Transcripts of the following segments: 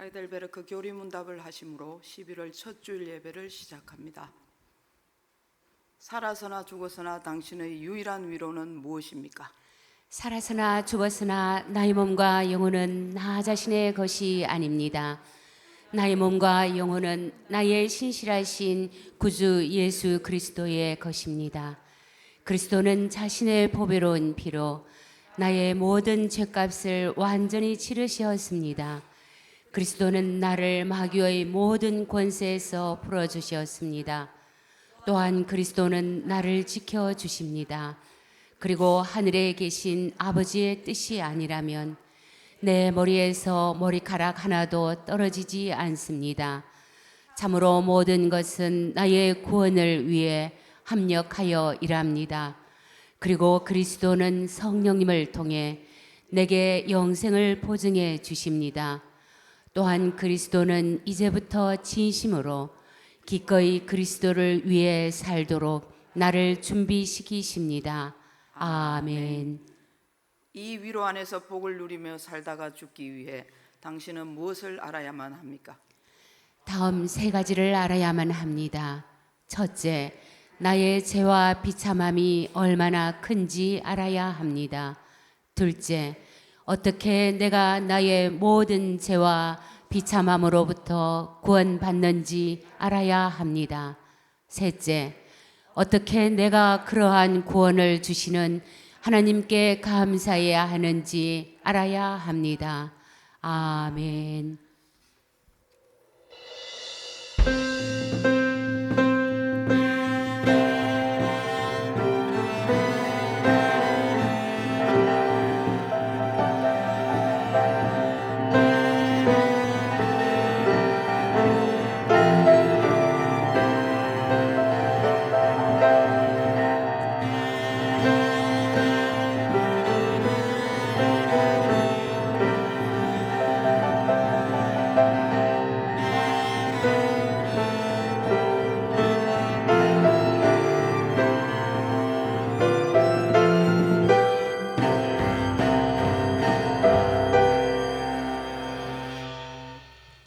하이델베르크 교리문답을 하심으로 11월 첫 주일 예배를 시작합니다. 살아서나 죽어서나 당신의 유일한 위로는 무엇입니까? 살아서나 죽었으나 나의 몸과 영혼은 나 자신의 것이 아닙니다. 나의 몸과 영혼은 나의 신실하신 구주 예수 그리스도의 것입니다. 그리스도는 자신의 보배로운 피로 나의 모든 죄값을 완전히 치르셨습니다. 그리스도는 나를 마귀의 모든 권세에서 풀어주셨습니다. 또한 그리스도는 나를 지켜주십니다. 그리고 하늘에 계신 아버지의 뜻이 아니라면 내 머리에서 머리카락 하나도 떨어지지 않습니다. 참으로 모든 것은 나의 구원을 위해 합력하여 일합니다. 그리고 그리스도는 성령님을 통해 내게 영생을 보증해 주십니다. 또한 그리스도는 이제부터 진심으로 기꺼이 그리스도를 위해 살도록 나를 준비시키십니다. 아멘. 이 위로 안에서 복을 누리며 살다가 죽기 위해 당신은 무엇을 알아야만 합니까? 다음 세 가지를 알아야만 합니다. 첫째, 나의 죄와 비참함이 얼마나 큰지 알아야 합니다. 둘째, 어떻게 내가 나의 모든 죄와 비참함으로부터 구원받는지 알아야 합니다. 셋째, 어떻게 내가 그러한 구원을 주시는 하나님께 감사해야 하는지 알아야 합니다. 아멘.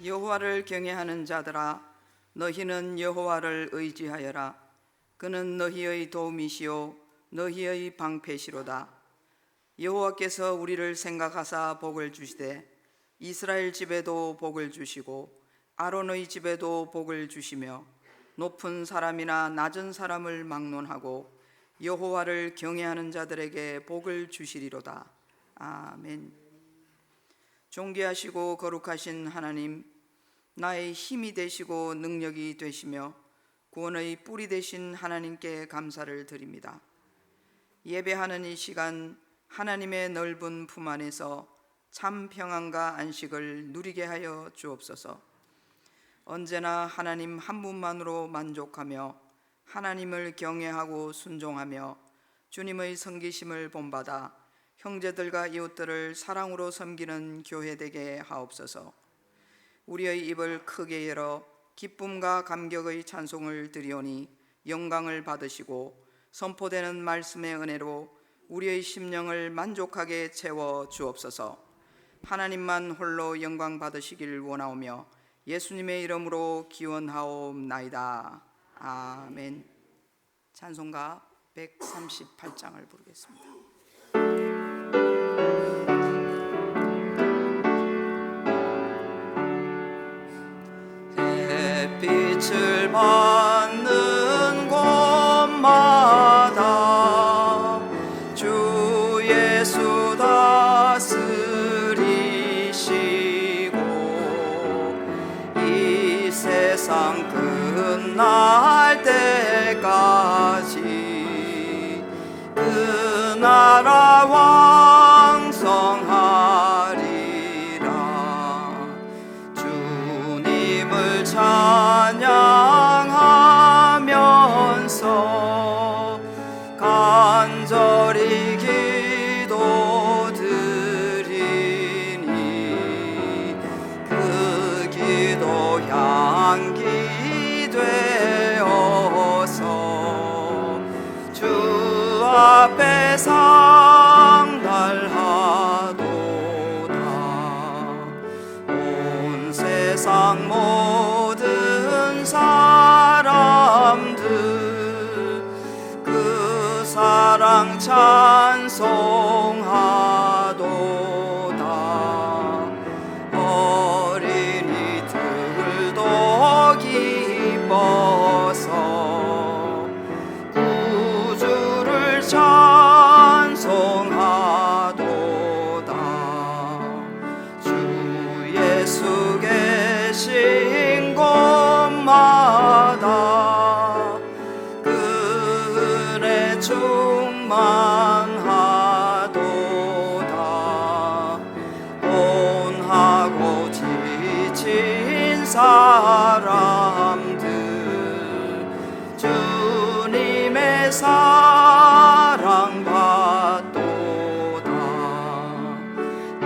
여호와를 경외하는 자들아, 너희는 여호와를 의지하여라. 그는 너희의 도움이시요 너희의 방패시로다. 여호와께서 우리를 생각하사 복을 주시되 이스라엘 집에도 복을 주시고 아론의 집에도 복을 주시며 높은 사람이나 낮은 사람을 막론하고 여호와를 경외하는 자들에게 복을 주시리로다. 아멘. 존귀하시고 거룩하신 하나님, 나의 힘이 되시고 능력이 되시며 구원의 뿌리 되신 하나님께 감사를 드립니다. 예배하는 이 시간 하나님의 넓은 품 안에서 참 평안과 안식을 누리게 하여 주옵소서. 언제나 하나님 한 분만으로 만족하며 하나님을 경외하고 순종하며 주님의 섬기심을 본받아 형제들과 이웃들을 사랑으로 섬기는 교회 되게 하옵소서. 우리의 입을 크게 열어 기쁨과 감격의 찬송을 드리오니 영광을 받으시고 선포되는 말씀의 은혜로 우리의 심령을 만족하게 채워 주옵소서. 하나님만 홀로 영광 받으시길 원하오며 예수님의 이름으로 기원하옵나이다. 아멘. 찬송가 138장을 부르겠습니다. 빛을 받는 곳마다 주 예수 다스리시고 이 세상 끝날 때까지 그 나라 왕성하리라. 주님을 찬양하면서 간절히 기도드리니 그 기도 향기 되어 찬송하도다. 어린이들도 기뻐서 구주를 찬송하도다. 주 예수 계신 곳마다 그 은혜 충만하도다. 온하고 지친 사람들 주님의 사랑 받도다.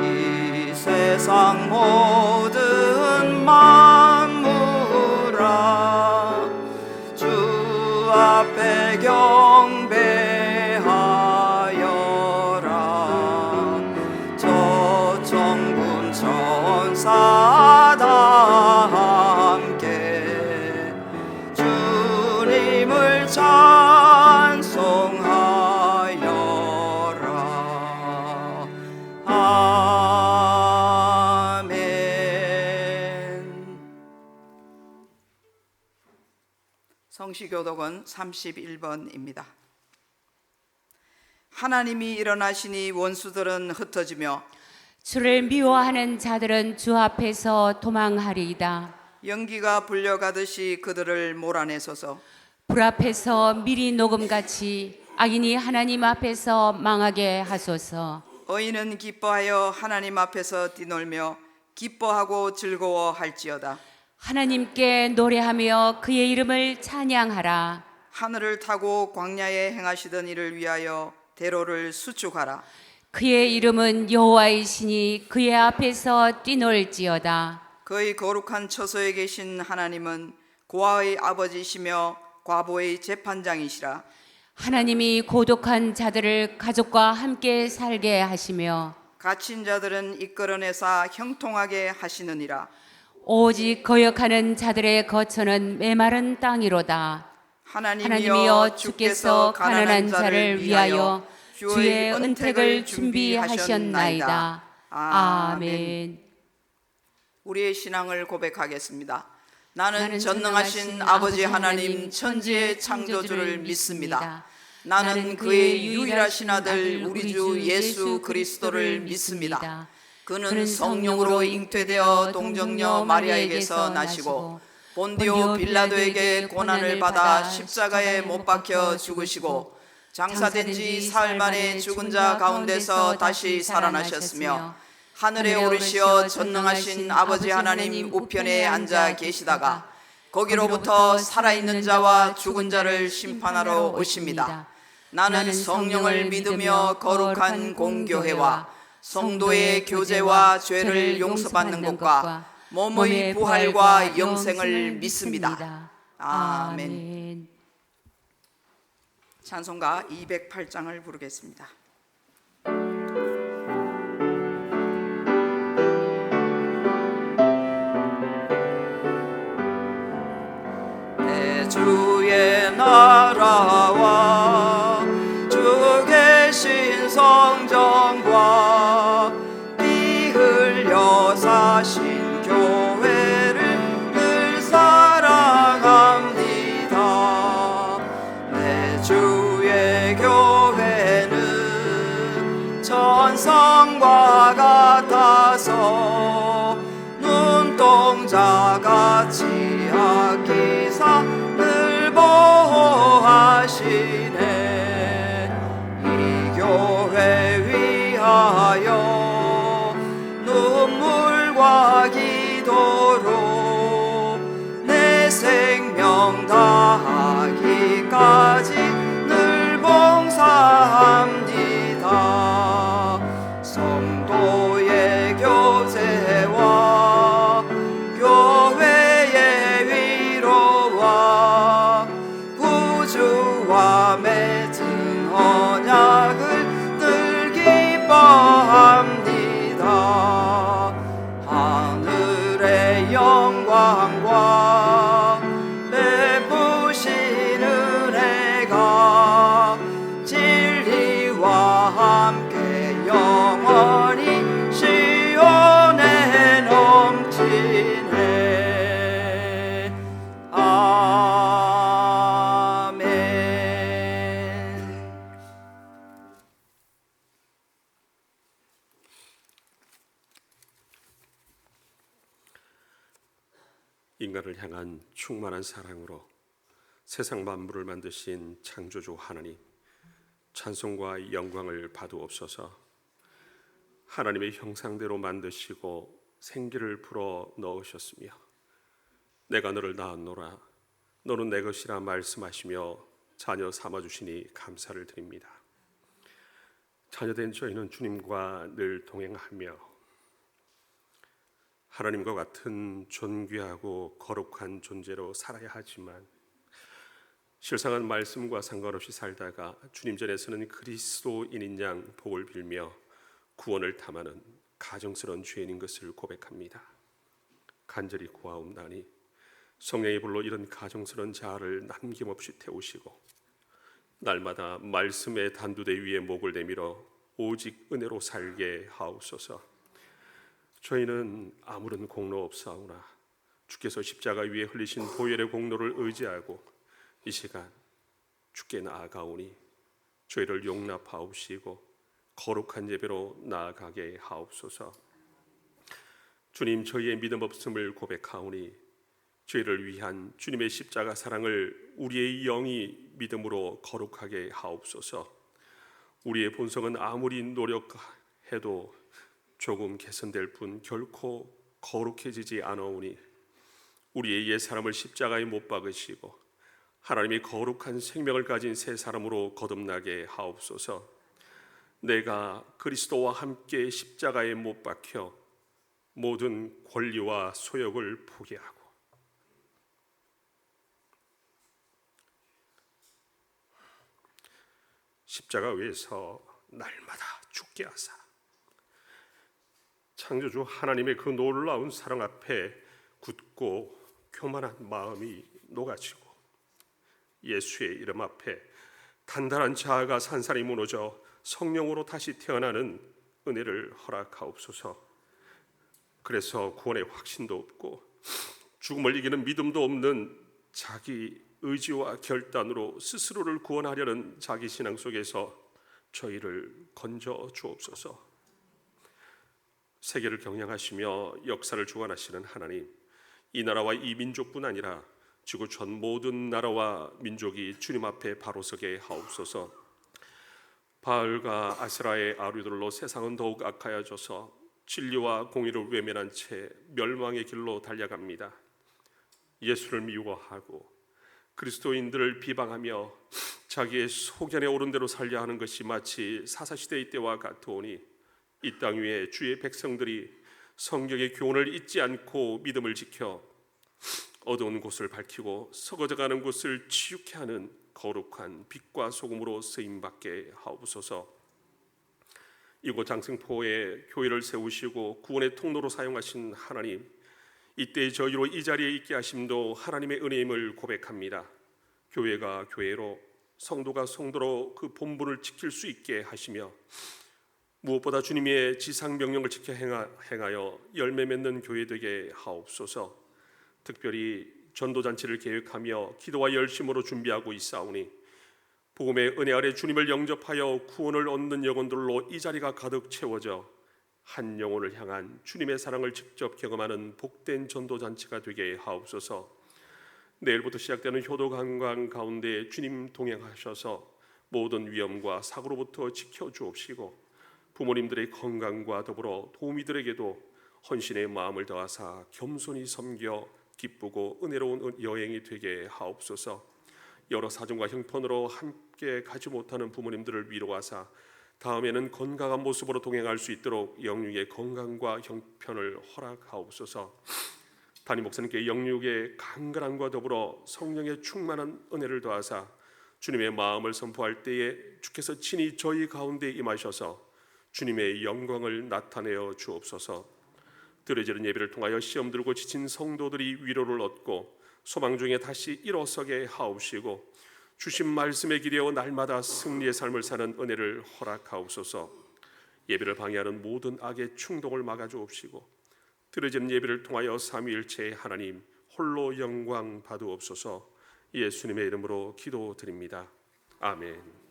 이 세상 모든 만물아 주 앞에 경배하여라. 저 천군 천사 다 함께 주님을 찬송하여라. 아멘. 성시교독은 31번입니다. 하나님이 일어나시니 원수들은 흩어지며 주를 미워하는 자들은 주 앞에서 도망하리이다. 연기가 불려가듯이 그들을 몰아내소서. 불 앞에서 미리 녹음같이 악인이 하나님 앞에서 망하게 하소서. 의인은 기뻐하여 하나님 앞에서 뛰놀며 기뻐하고 즐거워할지어다. 하나님께 노래하며 그의 이름을 찬양하라. 하늘을 타고 광야에 행하시던 이를 위하여 대로를 수축하라. 그의 이름은 여호와이시니 그의 앞에서 뛰놀지어다. 그의 거룩한 처소에 계신 하나님은 고아의 아버지시며 과부의 재판장이시라. 하나님이 고독한 자들을 가족과 함께 살게 하시며 갇힌 자들은 이끌어내사 형통하게 하시느니라. 오직 거역하는 자들의 거처는 메마른 땅이로다. 하나님이여 주께서 가난한 자를 위하여 주의 은택을 준비하셨나이다. 아멘. 우리의 신앙을 고백하겠습니다. 나는 전능하신 아버지 하나님 천지의 창조주를 믿습니다. 나는 그의 유일하신 아들 우리 주 예수 그리스도를 믿습니다. 그는 성령으로 잉태되어 동정녀 마리아에게서 나시고 본디오 빌라도에게 고난을 받아 십자가에 못 박혀 죽으시고 장사된 지 사흘 만에 죽은 자 가운데서 다시 살아나셨으며 하늘에 오르시어 전능하신 아버지 하나님 우편에 앉아 계시다가 거기로부터 살아있는 자와 죽은 자를 심판하러 오십니다. 나는 성령을 믿으며 거룩한 공교회와 성도의 교제와 죄를 용서받는 것과 몸의 부활과 영생을 믿습니다. 아멘. 찬송가 208장을 부르겠습니다. 내 주의 나라와 주 계신 성전과 피 흘려 사신 교회를 늘 사랑합니다. 내 주의 교회는 천성과 같아서 눈동자같이 아끼사 늘 보호하시네. 이 교회 위하여 눈물과 기도로 내 생명 다하기까지 늘 봉사합니다. 성도의 교제와 교회 인간을 향한 충만한 사랑으로 세상 만물을 만드신 창조주 하나님, 찬송과 영광을 받으옵소서. 하나님의 형상대로 만드시고 생기를 불어 넣으셨으며 내가 너를 낳았노라 너는 내 것이라 말씀하시며 자녀 삼아주시니 감사를 드립니다. 자녀된 저희는 주님과 늘 동행하며 하나님과 같은 존귀하고 거룩한 존재로 살아야 하지만 실상은 말씀과 상관없이 살다가 주님 전에서는 그리스도인인 양 복을 빌며 구원을 탐하는 가정스러운 죄인인 것을 고백합니다. 간절히 구하옵나니 성령의 불로 이런 가정스러운 자아를 남김없이 태우시고 날마다 말씀의 단두대 위에 목을 내밀어 오직 은혜로 살게 하옵소서. 저희는 아무런 공로 없사오나 주께서 십자가 위에 흘리신 보혈의 공로를 의지하고 이 시간 주께 나아가오니 저희를 용납하옵시고 거룩한 예배로 나아가게 하옵소서. 주님, 저희의 믿음 없음을 고백하오니 저희를 위한 주님의 십자가 사랑을 우리의 영이 믿음으로 거룩하게 하옵소서. 우리의 본성은 아무리 노력해도 조금 개선될 뿐 결코 거룩해지지 않아오니 우리의 옛 사람을 십자가에 못 박으시고 하나님의 거룩한 생명을 가진 새 사람으로 거듭나게 하옵소서. 내가 그리스도와 함께 십자가에 못 박혀 모든 권리와 소욕을 포기하고 십자가 위에서 날마다 죽게 하사 창조주 하나님의 그 놀라운 사랑 앞에 굳고 교만한 마음이 녹아지고 예수의 이름 앞에 단단한 자아가 산산이 무너져 성령으로 다시 태어나는 은혜를 허락하옵소서. 그래서 구원의 확신도 없고 죽음을 이기는 믿음도 없는 자기 의지와 결단으로 스스로를 구원하려는 자기 신앙 속에서 저희를 건져 주옵소서. 세계를 경영하시며 역사를 주관하시는 하나님, 이 나라와 이 민족뿐 아니라 지구 전 모든 나라와 민족이 주님 앞에 바로 서게 하옵소서. 바알과 아세라의 아류들로 세상은 더욱 악하여져서 진리와 공의를 외면한 채 멸망의 길로 달려갑니다. 예수를 미워하고 그리스도인들을 비방하며 자기의 소견에 오른 대로 살려 하는 것이 마치 사사시대의 때와 같으오니 이 땅 위에 주의 백성들이 성경의 교훈을 잊지 않고 믿음을 지켜 어두운 곳을 밝히고 썩어져가는 곳을 치유케 하는 거룩한 빛과 소금으로 쓰임받게 하옵소서. 이곳 장승포에 교회를 세우시고 구원의 통로로 사용하신 하나님, 이때 저희로 이 자리에 있게 하심도 하나님의 은혜임을 고백합니다. 교회가 교회로, 성도가 성도로 그 본분을 지킬 수 있게 하시며 무엇보다 주님의 지상 명령을 지켜 행하여 열매 맺는 교회 되게 하옵소서. 특별히 전도잔치를 계획하며 기도와 열심으로 준비하고 있사오니 복음의 은혜 아래 주님을 영접하여 구원을 얻는 영혼들로 이 자리가 가득 채워져 한 영혼을 향한 주님의 사랑을 직접 경험하는 복된 전도잔치가 되게 하옵소서. 내일부터 시작되는 효도관광 가운데 주님 동행하셔서 모든 위험과 사고로부터 지켜주옵시고 부모님들의 건강과 더불어 도우미들에게도 헌신의 마음을 더하사 겸손히 섬겨 기쁘고 은혜로운 여행이 되게 하옵소서. 여러 사정과 형편으로 함께 가지 못하는 부모님들을 위로하사 다음에는 건강한 모습으로 동행할 수 있도록 영육의 건강과 형편을 허락하옵소서. 담임 목사님께 영육의 강건함과 더불어 성령의 충만한 은혜를 더하사 주님의 마음을 선포할 때에 주께서 친히 저희 가운데 임하셔서 주님의 영광을 나타내어 주옵소서. 드려지는 예배를 통하여 시험 들고 지친 성도들이 위로를 얻고 소망 중에 다시 일어서게 하옵시고 주신 말씀에 기대어 날마다 승리의 삶을 사는 은혜를 허락하옵소서. 예배를 방해하는 모든 악의 충동을 막아주옵시고 드려지는 예배를 통하여 삼위일체의 하나님 홀로 영광 받으옵소서. 예수님의 이름으로 기도드립니다. 아멘.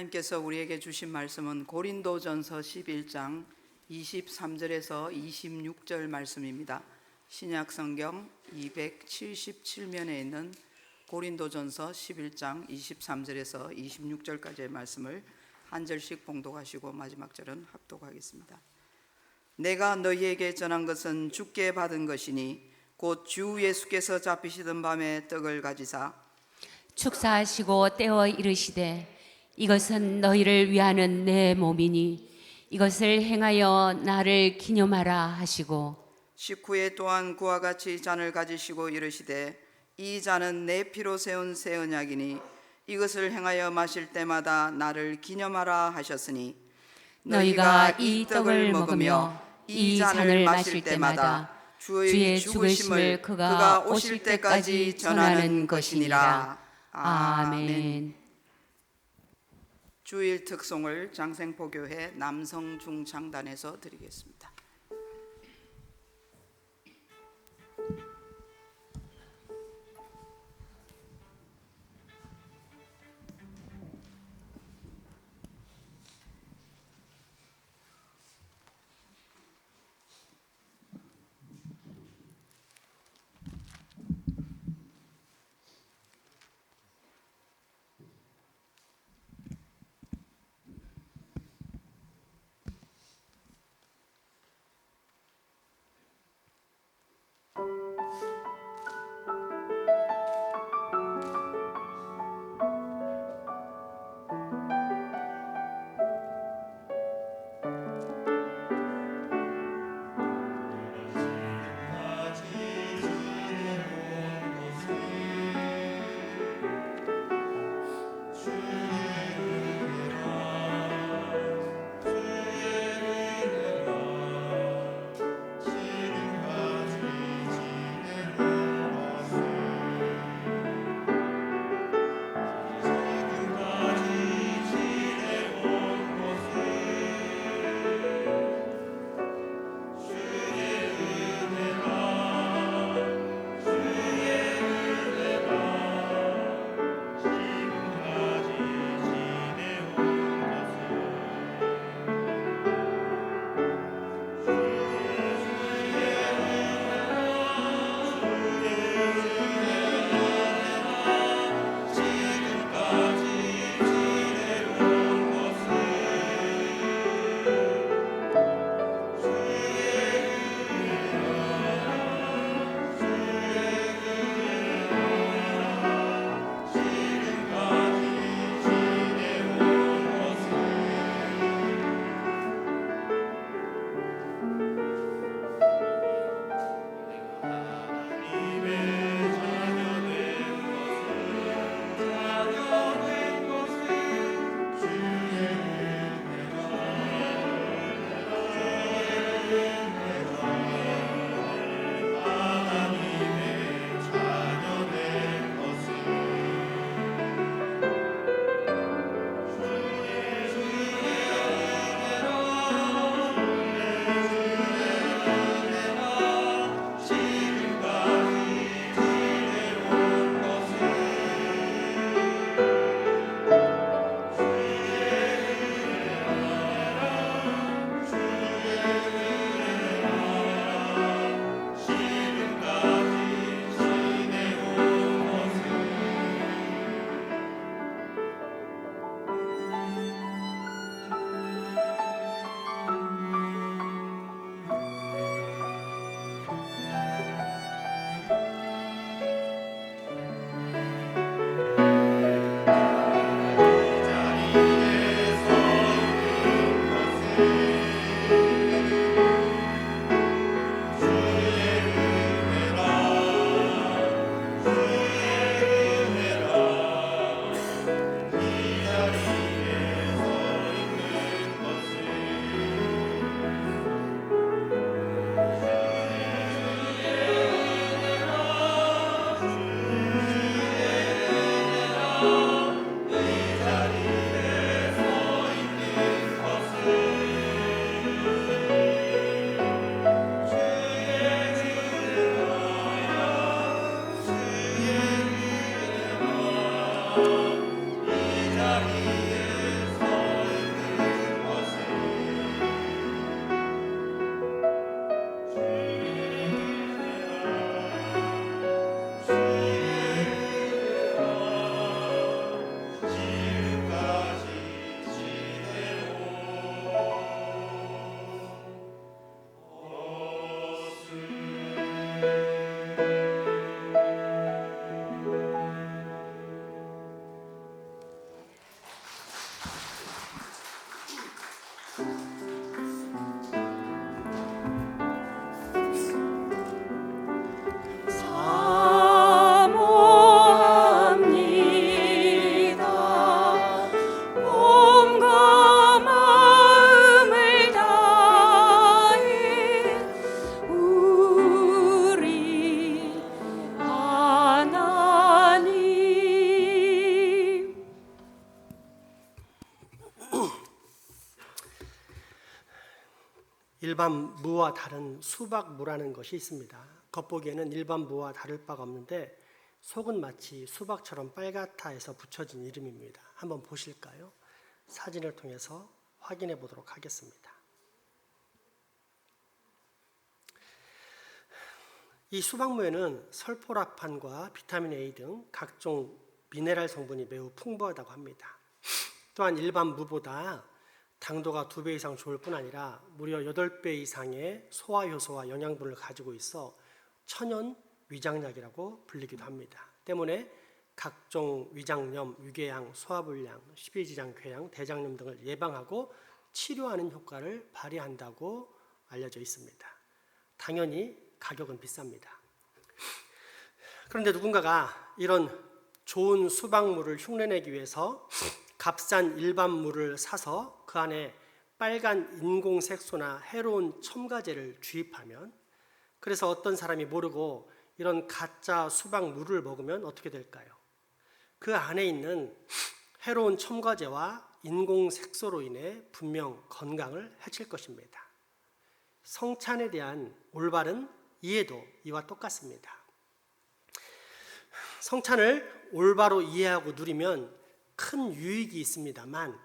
하나님께서 우리에게 주신 말씀은 고린도전서 11장 23절에서 26절 말씀입니다. 신약성경 277면에 있는 고린도전서 11장 23절에서 26절까지의 말씀을 한 절씩 봉독하시고 마지막 절은 합독하겠습니다. 내가 너희에게 전한 것은 주께 받은 것이니 곧 주 예수께서 잡히시던 밤에 떡을 가지사 축사하시고 떼어 이르시되 이것은 너희를 위하는 내 몸이니 이것을 행하여 나를 기념하라 하시고 식후에 또한 그와 같이 잔을 가지시고 이르시되 이 잔은 내 피로 세운 새 언약이니 이것을 행하여 마실 때마다 나를 기념하라 하셨으니 너희가 이 떡을 먹으며 이 잔을 마실 때마다 주의 죽으심을 그가 오실 때까지 전하는 것이니라. 아멘. 주일 특송을 장생포교회 남성중창단에서 드리겠습니다. 일반 무와 다른 수박무라는 것이 있습니다. 겉보기에는 일반 무와 다를 바가 없는데 속은 마치 수박처럼 빨갛다 해서 붙여진 이름입니다. 한번 보실까요? 사진을 통해서 확인해 보도록 하겠습니다. 이 수박무에는 설포락판과 비타민 A 등 각종 미네랄 성분이 매우 풍부하다고 합니다. 또한 일반 무보다 당도가 2배 이상 좋을 뿐 아니라 무려 8배 이상의 소화효소와 영양분을 가지고 있어 천연 위장약이라고 불리기도 합니다. 때문에 각종 위장염, 위궤양, 소화불량, 십이지장 궤양, 대장염 등을 예방하고 치료하는 효과를 발휘한다고 알려져 있습니다. 당연히 가격은 비쌉니다. 그런데 누군가가 이런 좋은 수박물을 흉내내기 위해서 값싼 일반 물을 사서 그 안에 빨간 인공색소나 해로운 첨가제를 주입하면, 그래서 어떤 사람이 모르고 이런 가짜 수박물을 먹으면 어떻게 될까요? 그 안에 있는 해로운 첨가제와 인공색소로 인해 분명 건강을 해칠 것입니다. 성찬에 대한 올바른 이해도 이와 똑같습니다. 성찬을 올바로 이해하고 누리면 큰 유익이 있습니다만,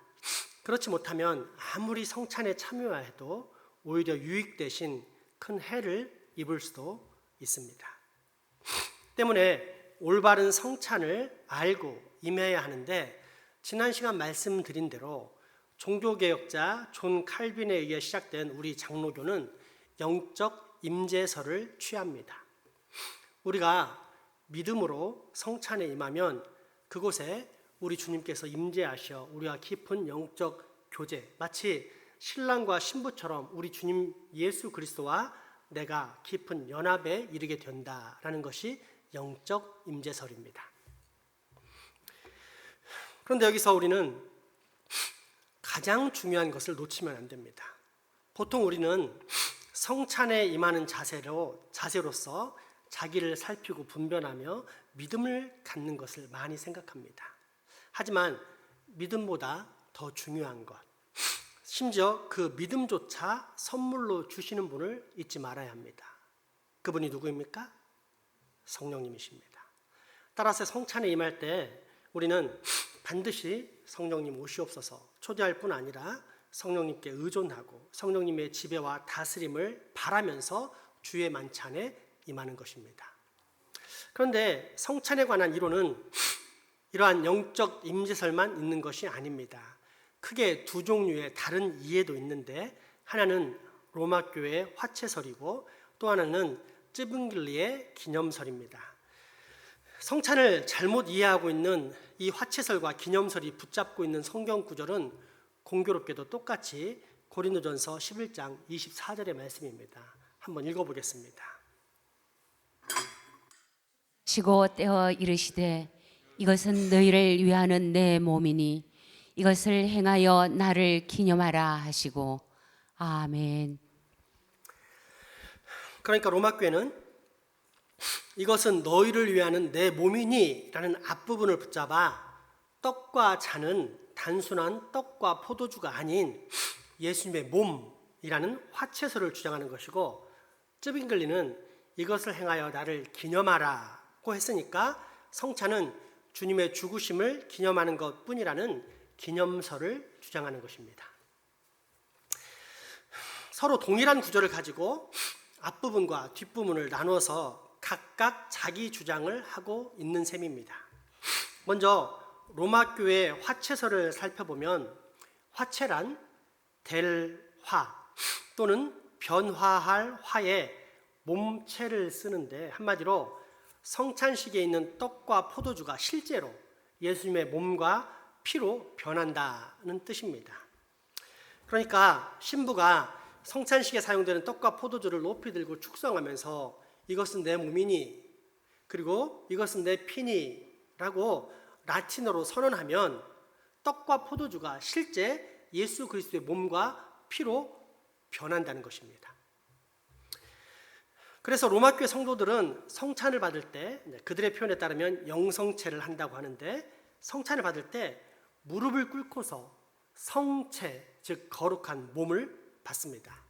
그렇지 못하면 아무리 성찬에 참여해도 오히려 유익 대신 큰 해를 입을 수도 있습니다. 때문에 올바른 성찬을 알고 임해야 하는데, 지난 시간 말씀드린 대로 종교개혁자 존 칼빈에 의해 시작된 우리 장로교는 영적 임재설을 취합니다. 우리가 믿음으로 성찬에 임하면 그곳에 우리 주님께서 임재하셔 우리와 깊은 영적 교제, 마치 신랑과 신부처럼 우리 주님 예수 그리스도와 내가 깊은 연합에 이르게 된다라는 것이 영적 임재설입니다. 그런데 여기서 우리는 가장 중요한 것을 놓치면 안 됩니다. 보통 우리는 성찬에 임하는 자세로서 자기를 살피고 분별하며 믿음을 갖는 것을 많이 생각합니다. 하지만 믿음보다 더 중요한 것, 심지어 그 믿음조차 선물로 주시는 분을 잊지 말아야 합니다. 그분이 누구입니까? 성령님이십니다. 따라서 성찬에 임할 때 우리는 반드시 성령님 오시옵소서 초대할 뿐 아니라 성령님께 의존하고 성령님의 지배와 다스림을 바라면서 주의 만찬에 임하는 것입니다. 그런데 성찬에 관한 이론은 이러한 영적 임재설만 있는 것이 아닙니다. 크게 두 종류의 다른 이해도 있는데, 하나는 로마교의 화채설이고 또 하나는 쯔빙글리의 기념설입니다. 성찬을 잘못 이해하고 있는 이 화채설과 기념설이 붙잡고 있는 성경 구절은 공교롭게도 똑같이 고린도전서 11장 24절의 말씀입니다. 한번 읽어보겠습니다. 시고 떼어 이르시되 이것은 너희를 위하는 내 몸이니 이것을 행하여 나를 기념하라 하시고. 아멘. 그러니까 로마교회는 이것은 너희를 위하는 내 몸이니 라는 앞부분을 붙잡아 떡과 잔은 단순한 떡과 포도주가 아닌 예수님의 몸이라는 화채설을 주장하는 것이고, 쯔빙글리는 이것을 행하여 나를 기념하라고 했으니까 성찬은 주님의 죽으심을 기념하는 것뿐이라는 기념설을 주장하는 것입니다. 서로 동일한 구절을 가지고 앞부분과 뒷부분을 나누어서 각각 자기 주장을 하고 있는 셈입니다. 먼저 로마교회 화채설을 살펴보면, 화채란 될 화 또는 변화할 화에 몸체를 쓰는데, 한마디로 성찬식에 있는 떡과 포도주가 실제로 예수님의 몸과 피로 변한다는 뜻입니다. 그러니까 신부가 성찬식에 사용되는 떡과 포도주를 높이 들고 축성하면서 이것은 내 몸이니, 그리고 이것은 내 피니 라고 라틴어로 선언하면 떡과 포도주가 실제 예수 그리스도의 몸과 피로 변한다는 것입니다. 그래서 로마교회 성도들은 성찬을 받을 때, 그들의 표현에 따르면 영성체를 한다고 하는데, 성찬을 받을 때 무릎을 꿇고서 성체, 즉 거룩한 몸을 받습니다.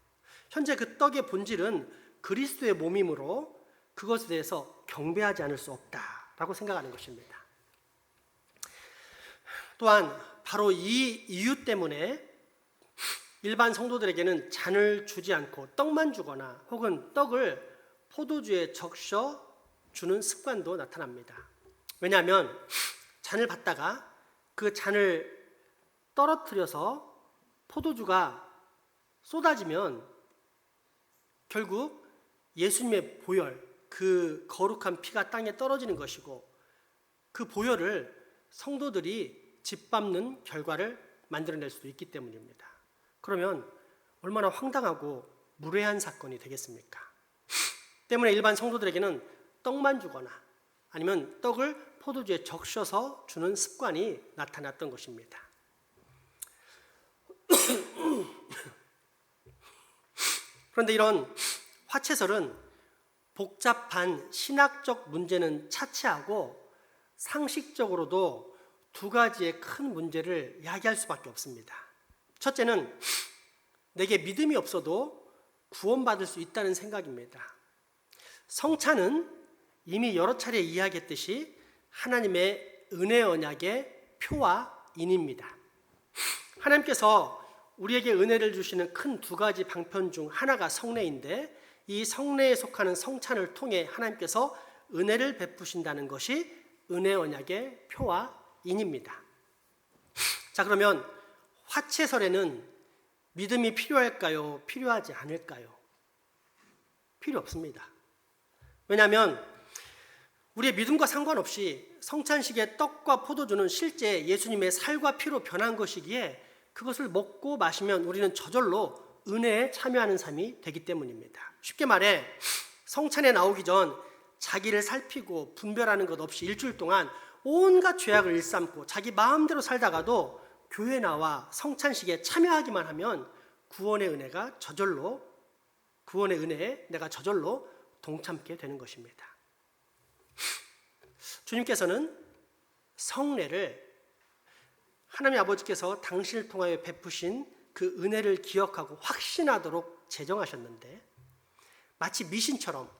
현재 그 떡의 본질은 그리스도의 몸이므로 그것에 대해서 경배하지 않을 수 없다라고 생각하는 것입니다. 또한 바로 이 이유 때문에 일반 성도들에게는 잔을 주지 않고 떡만 주거나 혹은 떡을 포도주에 적셔 주는 습관도 나타납니다. 왜냐하면 잔을 받다가 그 잔을 떨어뜨려서 포도주가 쏟아지면 결국 예수님의 보혈, 그 거룩한 피가 땅에 떨어지는 것이고 그 보혈을 성도들이 짓밟는 결과를 만들어낼 수도 있기 때문입니다. 그러면 얼마나 황당하고 무례한 사건이 되겠습니까? 때문에 일반 성도들에게는 떡만 주거나 아니면 떡을 포도주에 적셔서 주는 습관이 나타났던 것입니다. 그런데 이런 화채설은 복잡한 신학적 문제는 차치하고 상식적으로도 두 가지의 큰 문제를 야기할 수밖에 없습니다. 첫째는 내게 믿음이 없어도 구원받을 수 있다는 생각입니다. 성찬은 이미 여러 차례 이야기했듯이 하나님의 은혜 언약의 표와 인입니다. 하나님께서 우리에게 은혜를 주시는 큰 두 가지 방편 중 하나가 성례인데 이 성례에 속하는 성찬을 통해 하나님께서 은혜를 베푸신다는 것이 은혜 언약의 표와 인입니다. 자, 그러면 화채설에는 믿음이 필요할까요? 필요하지 않을까요? 필요 없습니다. 왜냐하면 우리의 믿음과 상관없이 성찬식의 떡과 포도주는 실제 예수님의 살과 피로 변한 것이기에 그것을 먹고 마시면 우리는 저절로 은혜에 참여하는 삶이 되기 때문입니다. 쉽게 말해 성찬에 나오기 전 자기를 살피고 분별하는 것 없이 일주일 동안 온갖 죄악을 일삼고 자기 마음대로 살다가도 교회에 나와 성찬식에 참여하기만 하면 구원의 은혜에 내가 저절로 동참게 되는 것입니다. 주님께서는 성례를 하나님 아버지께서 당신을 통하여 베푸신 그 은혜를 기억하고 확신하도록 제정하셨는데 마치 미신처럼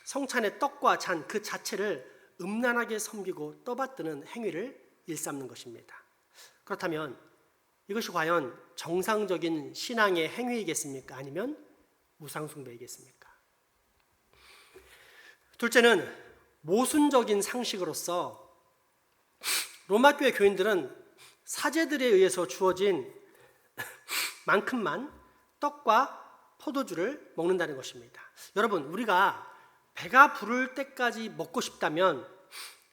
성찬의 떡과 잔 그 자체를 음란하게 섬기고 떠받드는 행위를 일삼는 것입니다. 그렇다면 이것이 과연 정상적인 신앙의 행위이겠습니까? 아니면 우상숭배이겠습니까? 둘째는 모순적인 상식으로서 로마 교회 교인들은 사제들에 의해서 주어진 만큼만 떡과 포도주를 먹는다는 것입니다. 여러분, 우리가 배가 부를 때까지 먹고 싶다면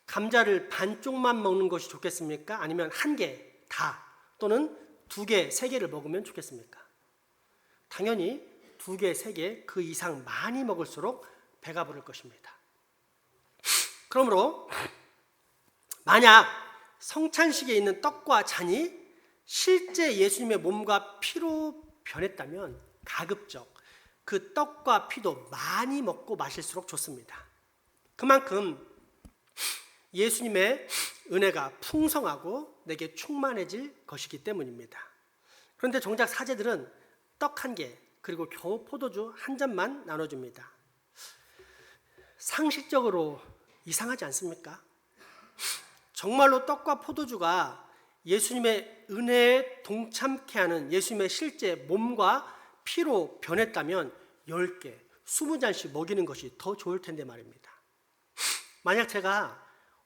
감자를 반쪽만 먹는 것이 좋겠습니까? 아니면 한 개 다 또는 두 개, 세 개를 먹으면 좋겠습니까? 당연히 두 개, 세 개, 그 이상 많이 먹을수록 배가 부를 것입니다. 그러므로 만약 성찬식에 있는 떡과 잔이 실제 예수님의 몸과 피로 변했다면 가급적 그 떡과 피도 많이 먹고 마실수록 좋습니다. 그만큼 예수님의 은혜가 풍성하고 내게 충만해질 것이기 때문입니다. 그런데 정작 사제들은 떡 한 개 그리고 겨우 포도주 한 잔만 나눠줍니다. 상식적으로 이상하지 않습니까? 정말로 떡과 포도주가 예수님의 은혜에 동참케 하는 예수님의 실제 몸과 피로 변했다면 10개, 20잔씩 먹이는 것이 더 좋을 텐데 말입니다. 만약 제가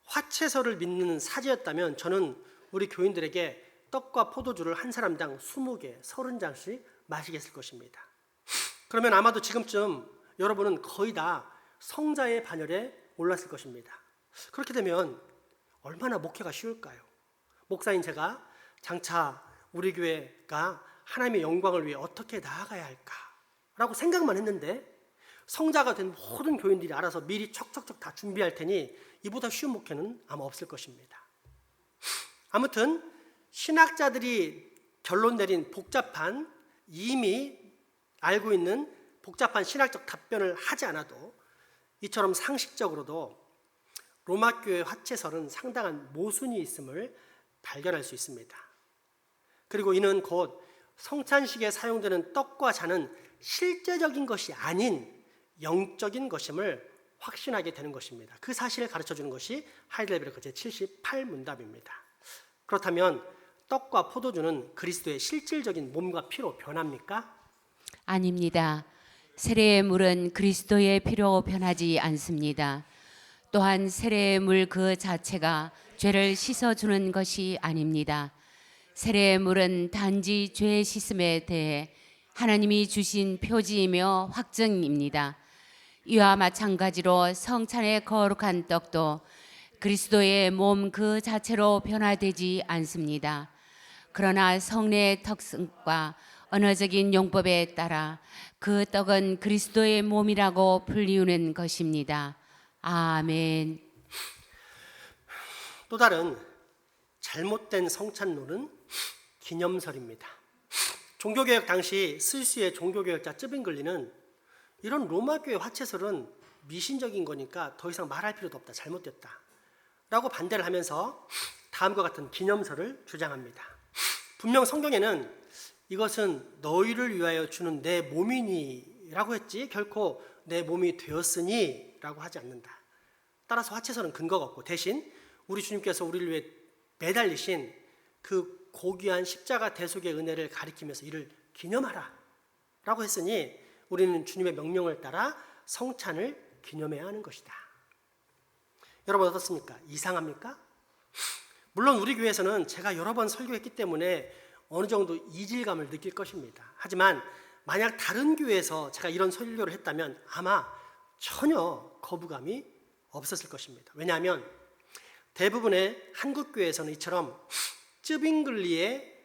화채설을 믿는 사제였다면 저는 우리 교인들에게 떡과 포도주를 한 사람당 20개, 30잔씩 마시게 했을 것입니다. 그러면 아마도 지금쯤 여러분은 거의 다 성자의 반열에 올랐을 것입니다. 그렇게 되면 얼마나 목회가 쉬울까요? 목사인 제가 장차 우리 교회가 하나님의 영광을 위해 어떻게 나아가야 할까라고 생각만 했는데 성자가 된 모든 교인들이 알아서 미리 척척척 다 준비할 테니 이보다 쉬운 목회는 아마 없을 것입니다. 아무튼 신학자들이 결론 내린 복잡한 이미 알고 있는 복잡한 신학적 답변을 하지 않아도 이처럼 상식적으로도 로마 교회 화채설은 상당한 모순이 있음을 발견할 수 있습니다. 그리고 이는 곧 성찬식에 사용되는 떡과 잔은 실제적인 것이 아닌 영적인 것임을 확신하게 되는 것입니다. 그 사실을 가르쳐주는 것이 하이델베르크 제78문답입니다. 그렇다면 떡과 포도주는 그리스도의 실질적인 몸과 피로 변합니까? 아닙니다. 세례의 물은 그리스도의 피로 변하지 않습니다. 또한 세례의 물 그 자체가 죄를 씻어주는 것이 아닙니다. 세례의 물은 단지 죄 씻음에 대해 하나님이 주신 표지이며 확증입니다. 이와 마찬가지로 성찬의 거룩한 떡도 그리스도의 몸 그 자체로 변화되지 않습니다. 그러나 성례의 특성과 언어적인 용법에 따라 그 떡은 그리스도의 몸이라고 불리우는 것입니다. 아멘. 또 다른 잘못된 성찬론은 기념설입니다. 종교개혁 당시 스위스의 종교개혁자 쯔빙글리는 이런 로마교회 화채설은 미신적인 거니까 더 이상 말할 필요도 없다, 잘못됐다 라고 반대를 하면서 다음과 같은 기념설을 주장합니다. 분명 성경에는 이것은 너희를 위하여 주는 내 몸이니 라고 했지 결코 내 몸이 되었으니 라고 하지 않는다. 따라서 화채설은 근거가 없고 대신 우리 주님께서 우리를 위해 매달리신 그 고귀한 십자가 대속의 은혜를 가리키면서 이를 기념하라 라고 했으니 우리는 주님의 명령을 따라 성찬을 기념해야 하는 것이다. 여러분 어떻습니까? 이상합니까? 물론 우리 교회에서는 제가 여러 번 설교했기 때문에 어느 정도 이질감을 느낄 것입니다. 하지만 만약 다른 교회에서 제가 이런 설교를 했다면 아마 전혀 거부감이 없었을 것입니다. 왜냐하면 대부분의 한국 교회에서는 이처럼 쯔빙글리의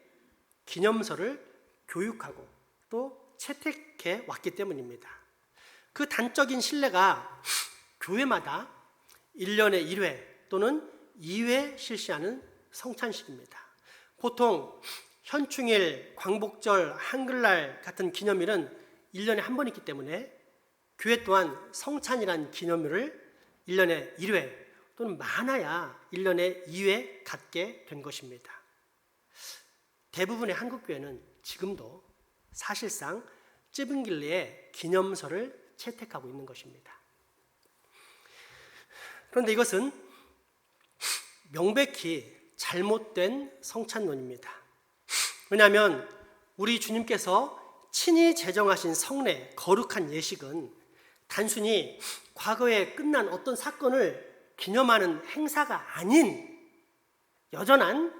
기념설을 교육하고 또 채택해 왔기 때문입니다. 그 단적인 신뢰가 교회마다 1년에 1회 또는 2회 실시하는 성찬식입니다. 보통 현충일, 광복절, 한글날 같은 기념일은 1년에 한 번 있기 때문에 교회 또한 성찬이란 기념일을 1년에 1회 또는 많아야 1년에 2회 갖게 된 것입니다. 대부분의 한국교회는 지금도 사실상 쯔빙글리의 기념설을 채택하고 있는 것입니다. 그런데 이것은 명백히 잘못된 성찬론입니다. 왜냐하면 우리 주님께서 친히 제정하신 성례, 거룩한 예식은 단순히 과거에 끝난 어떤 사건을 기념하는 행사가 아닌 여전한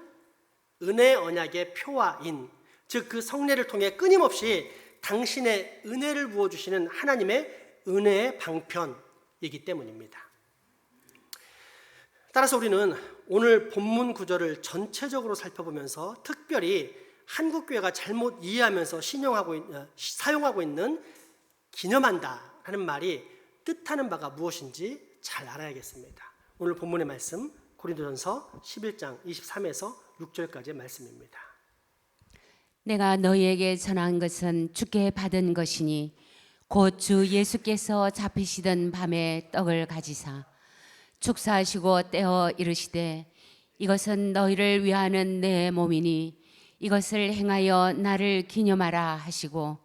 은혜 언약의 표화인, 즉 그 성례를 통해 끊임없이 당신의 은혜를 부어주시는 하나님의 은혜의 방편이기 때문입니다. 따라서 우리는 오늘 본문 구절을 전체적으로 살펴보면서 특별히 한국교회가 잘못 이해하면서 사용하고 있는 기념한다라는 말이 뜻하는 바가 무엇인지 잘 알아야겠습니다. 오늘 본문의 말씀 고린도전서 11장 23에서 6절까지의 말씀입니다. 내가 너희에게 전한 것은 주께 받은 것이니 곧 주 예수께서 잡히시던 밤에 떡을 가지사 축사하시고 떼어 이르시되 이것은 너희를 위하는 내 몸이니 이것을 행하여 나를 기념하라 하시고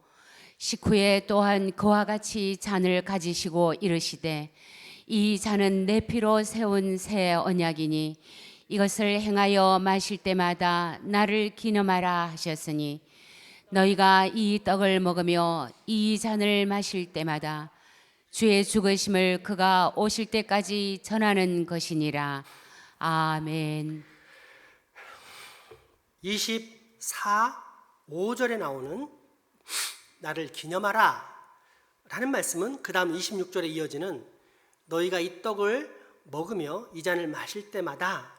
식후에 또한 그와 같이 잔을 가지시고 이르시되 이 잔은 내 피로 세운 새 언약이니 이것을 행하여 마실 때마다 나를 기념하라 하셨으니 너희가 이 떡을 먹으며 이 잔을 마실 때마다 주의 죽으심을 그가 오실 때까지 전하는 것이니라. 아멘. 24, 5절에 나오는 나를 기념하라 라는 말씀은 그 다음 26절에 이어지는 너희가 이 떡을 먹으며 이 잔을 마실 때마다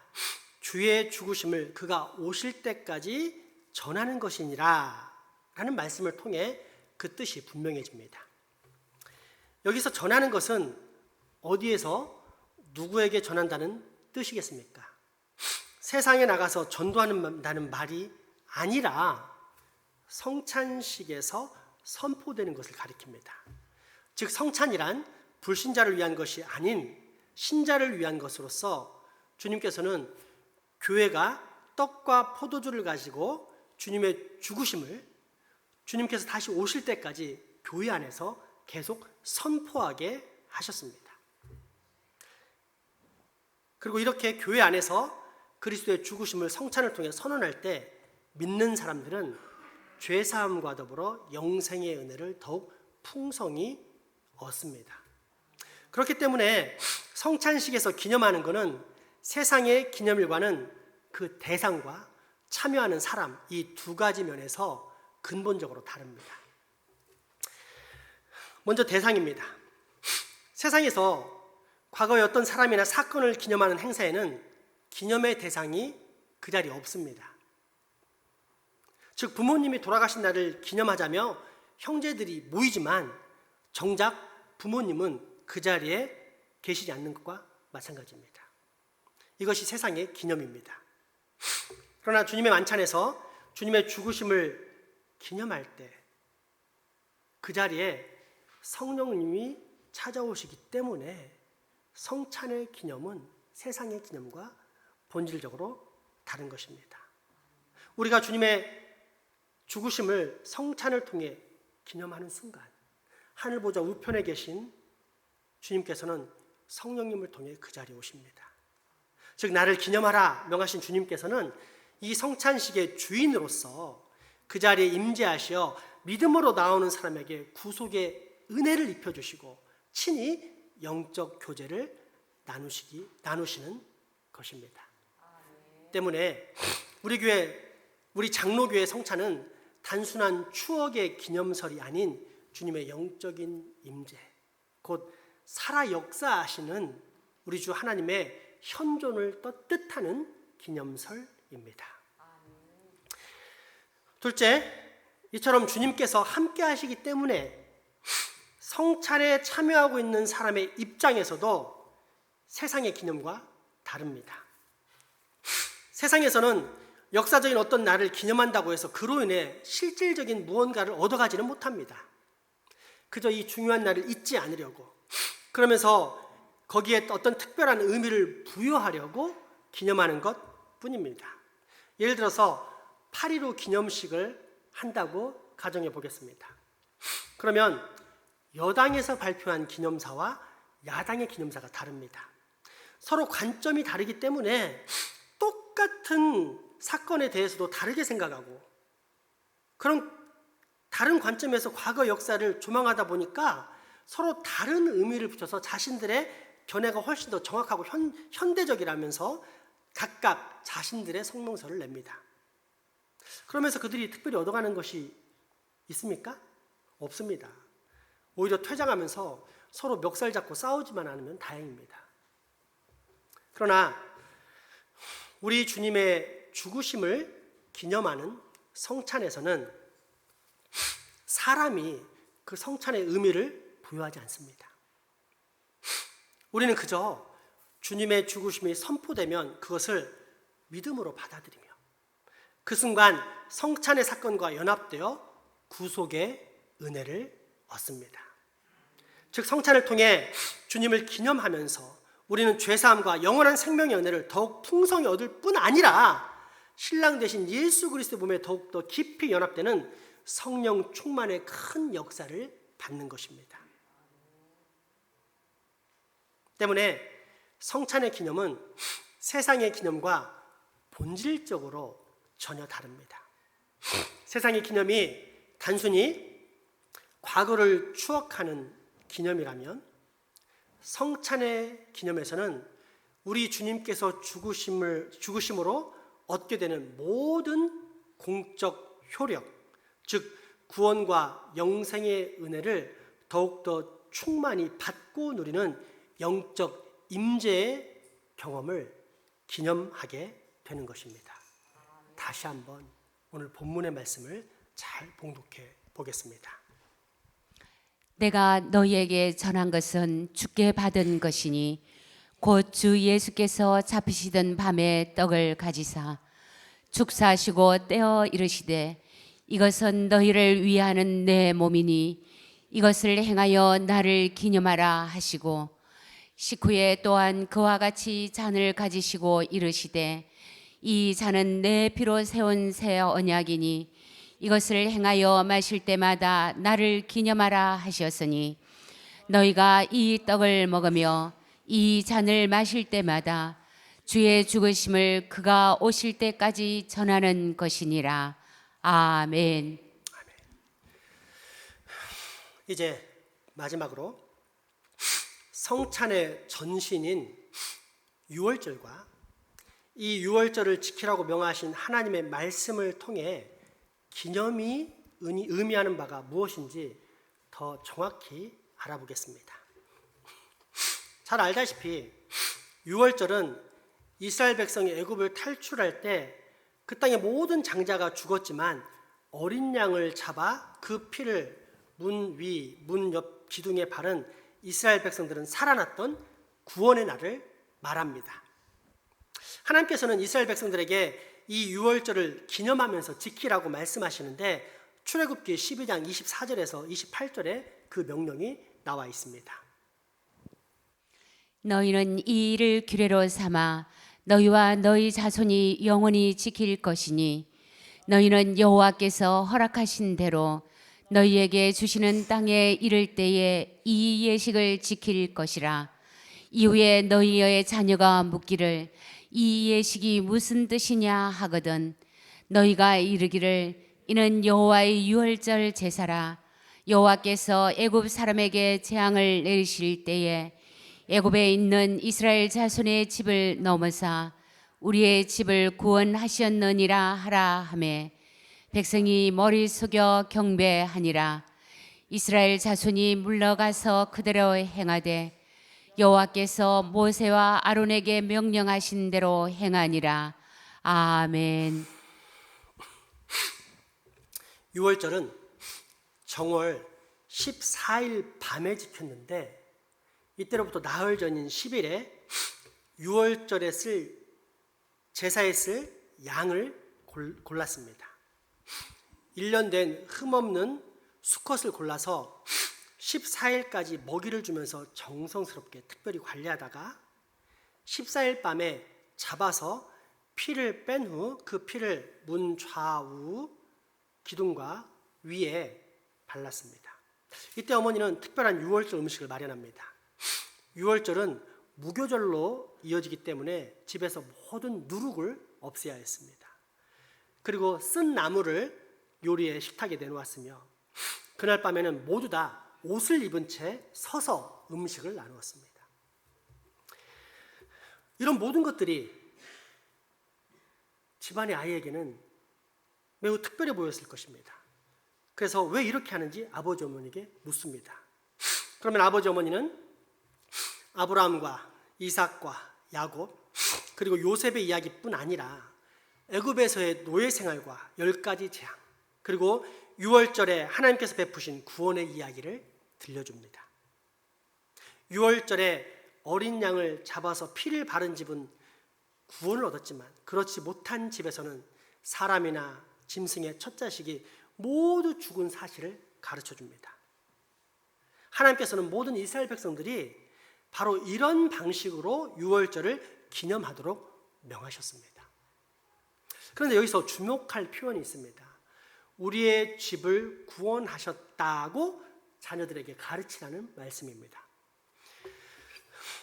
주의 죽으심을 그가 오실 때까지 전하는 것이니라 라는 말씀을 통해 그 뜻이 분명해집니다. 여기서 전하는 것은 어디에서 누구에게 전한다는 뜻이겠습니까? 세상에 나가서 전도한다는 말이 아니라 성찬식에서 선포되는 것을 가리킵니다. 즉 성찬이란 불신자를 위한 것이 아닌 신자를 위한 것으로서 주님께서는 교회가 떡과 포도주를 가지고 주님의 죽으심을 주님께서 다시 오실 때까지 교회 안에서 계속 선포하게 하셨습니다. 그리고 이렇게 교회 안에서 그리스도의 죽으심을 성찬을 통해 선언할 때 믿는 사람들은 죄사함과 더불어 영생의 은혜를 더욱 풍성히 얻습니다. 그렇기 때문에 성찬식에서 기념하는 것은 세상의 기념일과는 그 대상과 참여하는 사람, 이 두 가지 면에서 근본적으로 다릅니다. 먼저 대상입니다. 세상에서 과거의 어떤 사람이나 사건을 기념하는 행사에는 기념의 대상이 그 자리에 없습니다. 즉 부모님이 돌아가신 날을 기념하자며 형제들이 모이지만 정작 부모님은 그 자리에 계시지 않는 것과 마찬가지입니다. 이것이 세상의 기념입니다. 그러나 주님의 만찬에서 주님의 죽으심을 기념할 때 그 자리에 성령님이 찾아오시기 때문에 성찬의 기념은 세상의 기념과 본질적으로 다른 것입니다. 우리가 주님의 죽으심을 성찬을 통해 기념하는 순간 하늘 보좌 우편에 계신 주님께서는 성령님을 통해 그 자리에 오십니다. 즉 나를 기념하라 명하신 주님께서는 이 성찬식의 주인으로서 그 자리에 임재하시어 믿음으로 나오는 사람에게 구속의 은혜를 입혀주시고 친히 영적 교제를 나누시는 것입니다. 때문에 우리 교회, 우리 장로교회 성찬은 단순한 추억의 기념설이 아닌 주님의 영적인 임재, 곧 살아 역사하시는 우리 주 하나님의 현존을 뜻하는 기념설입니다. 둘째, 이처럼 주님께서 함께 하시기 때문에 성찬에 참여하고 있는 사람의 입장에서도 세상의 기념과 다릅니다. 세상에서는 역사적인 어떤 날을 기념한다고 해서 그로 인해 실질적인 무언가를 얻어가지는 못합니다. 그저 이 중요한 날을 잊지 않으려고, 그러면서 거기에 어떤 특별한 의미를 부여하려고 기념하는 것 뿐입니다. 예를 들어서 8.15 기념식을 한다고 가정해 보겠습니다. 그러면 여당에서 발표한 기념사와 야당의 기념사가 다릅니다. 서로 관점이 다르기 때문에 똑같은 사건에 대해서도 다르게 생각하고, 그런 다른 관점에서 과거 역사를 조망하다 보니까 서로 다른 의미를 붙여서 자신들의 견해가 훨씬 더 정확하고 현대적이라면서 각각 자신들의 성명서를 냅니다. 그러면서 그들이 특별히 얻어가는 것이 있습니까? 없습니다. 오히려 퇴장하면서 서로 멱살 잡고 싸우지만 않으면 다행입니다. 그러나 우리 주님의 죽으심을 기념하는 성찬에서는 사람이 그 성찬의 의미를 부여하지 않습니다. 우리는 그저 주님의 죽으심이 선포되면 그것을 믿음으로 받아들이며 그 순간 성찬의 사건과 연합되어 구속의 은혜를 얻습니다. 즉 성찬을 통해 주님을 기념하면서 우리는 죄사함과 영원한 생명의 은혜를 더욱 풍성히 얻을 뿐 아니라 신랑 되신 예수 그리스도의 몸에 더욱더 깊이 연합되는 성령 충만의 큰 역사를 받는 것입니다. 때문에 성찬의 기념은 세상의 기념과 본질적으로 전혀 다릅니다. 세상의 기념이 단순히 과거를 추억하는 기념이라면 성찬의 기념에서는 우리 주님께서 죽으심으로 얻게 되는 모든 공적 효력, 즉 구원과 영생의 은혜를 더욱더 충만히 받고 누리는 영적 임재의 경험을 기념하게 되는 것입니다. 다시 한번 오늘 본문의 말씀을 잘 봉독해 보겠습니다. 내가 너희에게 전한 것은 주께 받은 것이니 곧 주 예수께서 잡히시던 밤에 떡을 가지사 축사하시고 떼어 이르시되 이것은 너희를 위하는 내 몸이니 이것을 행하여 나를 기념하라 하시고 식후에 또한 그와 같이 잔을 가지시고 이르시되 이 잔은 내 피로 세운 새 언약이니 이것을 행하여 마실 때마다 나를 기념하라 하셨으니 너희가 이 떡을 먹으며 이 잔을 마실 때마다 주의 죽으심을 그가 오실 때까지 전하는 것이니라. 아멘. 이제 마지막으로 성찬의 전신인 유월절과 이 유월절을 지키라고 명하신 하나님의 말씀을 통해 기념이 의미하는 바가 무엇인지 더 정확히 알아보겠습니다. 잘 알다시피 유월절은 이스라엘 백성이 애굽을 탈출할 때 그 땅의 모든 장자가 죽었지만 어린 양을 잡아 그 피를 문 위, 문 옆 기둥에 바른 이스라엘 백성들은 살아났던 구원의 날을 말합니다. 하나님께서는 이스라엘 백성들에게 이 유월절을 기념하면서 지키라고 말씀하시는데 출애굽기 12장 24절에서 28절에 그 명령이 나와 있습니다. 너희는 이 일을 규례로 삼아 너희와 너희 자손이 영원히 지킬 것이니 너희는 여호와께서 허락하신 대로 너희에게 주시는 땅에 이를 때에 이 예식을 지킬 것이라. 이후에 너희의 자녀가 묻기를 이 예식이 무슨 뜻이냐 하거든 너희가 이르기를 이는 여호와의 유월절 제사라. 여호와께서 애굽 사람에게 재앙을 내리실 때에 애굽에 있는 이스라엘 자손의 집을 넘어사 우리의 집을 구원하셨느니라 하라 하매 백성이 머리 숙여 경배하니라. 이스라엘 자손이 물러가서 그대로 행하되 여호와께서 모세와 아론에게 명령하신 대로 행하니라. 아멘. 유월절은 정월 14일 밤에 지켰는데 이때로부터 나흘 전인 10일에 유월절에 쓸 제사에 쓸 양을 골랐습니다. 1년 된 흠없는 수컷을 골라서 14일까지 먹이를 주면서 정성스럽게 특별히 관리하다가 14일 밤에 잡아서 피를 뺀 후 그 피를 문 좌우 기둥과 위에 발랐습니다. 이때 어머니는 특별한 유월절 음식을 마련합니다. 유월절은 무교절로 이어지기 때문에 집에서 모든 누룩을 없애야 했습니다. 그리고 쓴 나무를 요리의 식탁에 내놓았으며 그날 밤에는 모두 다 옷을 입은 채 서서 음식을 나누었습니다. 이런 모든 것들이 집안의 아이에게는 매우 특별해 보였을 것입니다. 그래서 왜 이렇게 하는지 아버지 어머니에게 묻습니다. 그러면 아버지 어머니는 아브라함과 이삭과 야곱 그리고 요셉의 이야기뿐 아니라 애굽에서의 노예 생활과 10가지 재앙 그리고 유월절에 하나님께서 베푸신 구원의 이야기를 들려줍니다. 유월절에 어린 양을 잡아서 피를 바른 집은 구원을 얻었지만 그렇지 못한 집에서는 사람이나 짐승의 첫 자식이 모두 죽은 사실을 가르쳐줍니다. 하나님께서는 모든 이스라엘 백성들이 바로 이런 방식으로 유월절을 기념하도록 명하셨습니다. 그런데 여기서 주목할 표현이 있습니다. 우리의 집을 구원하셨다고 자녀들에게 가르치라는 말씀입니다.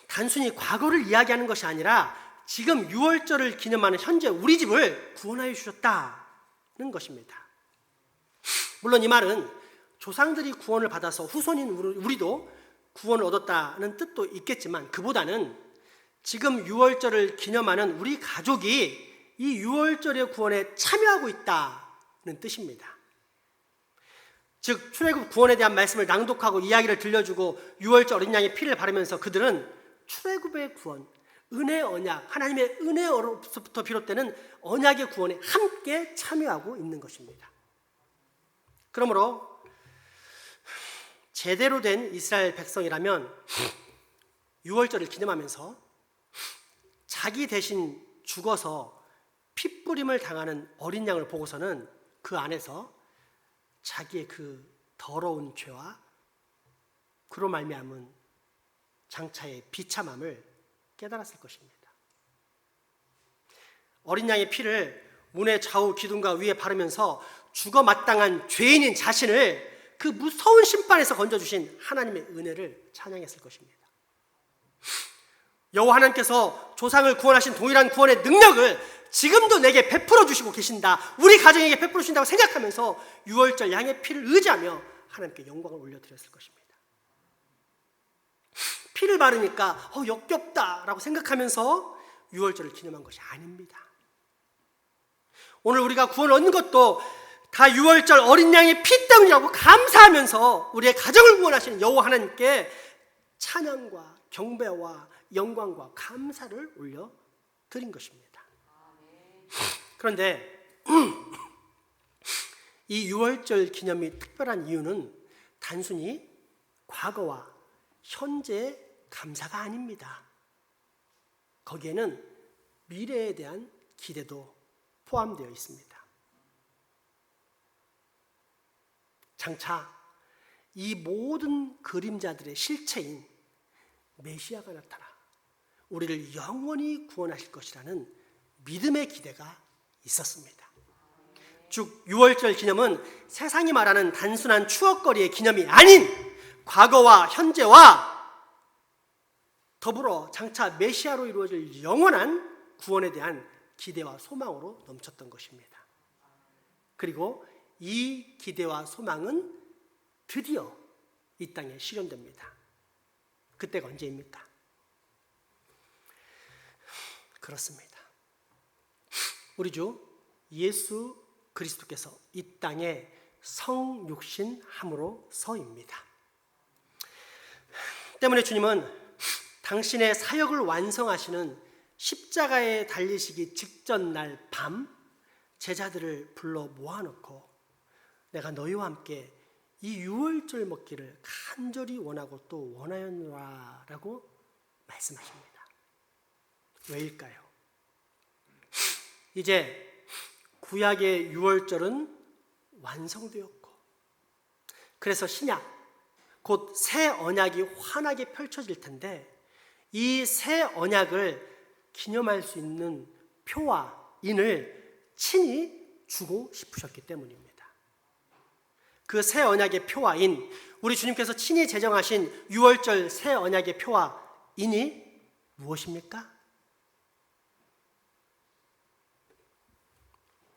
단순히 과거를 이야기하는 것이 아니라 지금 유월절을 기념하는 현재 우리 집을 구원하여 주셨다는 것입니다. 물론 이 말은 조상들이 구원을 받아서 후손인 우리도 구원을 얻었다는 뜻도 있겠지만 그보다는 지금 유월절을 기념하는 우리 가족이 이 유월절의 구원에 참여하고 있다는 뜻입니다. 즉 출애굽 구원에 대한 말씀을 낭독하고 이야기를 들려주고 유월절 어린 양의 피를 바르면서 그들은 출애굽의 구원, 은혜 언약, 하나님의 은혜로부터 비롯되는 언약의 구원에 함께 참여하고 있는 것입니다. 그러므로 제대로 된 이스라엘 백성이라면 유월절을 기념하면서 자기 대신 죽어서 핏부림을 당하는 어린 양을 보고서는 그 안에서 자기의 그 더러운 죄와 그로 말미암은 장차의 비참함을 깨달았을 것입니다. 어린 양의 피를 문의 좌우 기둥과 위에 바르면서 죽어 마땅한 죄인인 자신을 그 무서운 심판에서 건져주신 하나님의 은혜를 찬양했을 것입니다. 여호와 하나님께서 조상을 구원하신 동일한 구원의 능력을 지금도 내게 베풀어 주시고 계신다, 우리 가정에게 베풀어 주신다고 생각하면서 유월절 양의 피를 의지하며 하나님께 영광을 올려드렸을 것입니다. 피를 바르니까 역겹다라고 생각하면서 유월절을 기념한 것이 아닙니다. 오늘 우리가 구원 얻는 것도 다 유월절 어린 양의 피 때문이라고 감사하면서 우리의 가정을 구원하시는 여호와 하나님께 찬양과 경배와 영광과 감사를 올려드린 것입니다. 그런데 이 유월절 기념이 특별한 이유는 단순히 과거와 현재의 감사가 아닙니다. 거기에는 미래에 대한 기대도 포함되어 있습니다. 장차 이 모든 그림자들의 실체인 메시아가 나타나 우리를 영원히 구원하실 것이라는 믿음의 기대가 있었습니다. 즉 유월절 기념은 세상이 말하는 단순한 추억거리의 기념이 아닌 과거와 현재와 더불어 장차 메시아로 이루어질 영원한 구원에 대한 기대와 소망으로 넘쳤던 것입니다. 그리고 이 기대와 소망은 드디어 이 땅에 실현됩니다. 그때가 언제입니까? 그렇습니다. 우리 주 예수 그리스도께서 이 땅에 성육신함으로서입니다. 때문에 주님은 당신의 사역을 완성하시는 십자가에 달리시기 직전 날 밤 제자들을 불러 모아놓고 내가 너희와 함께 이 유월절 먹기를 간절히 원하고 또 원하였노라라고 말씀하십니다. 왜일까요? 이제 구약의 유월절은 완성되었고 그래서 신약 곧 새 언약이 환하게 펼쳐질 텐데 이 새 언약을 기념할 수 있는 표와 인을 친히 주고 싶으셨기 때문입니다. 그 새 언약의 표와 인, 우리 주님께서 친히 제정하신 유월절 새 언약의 표와 인이 무엇입니까?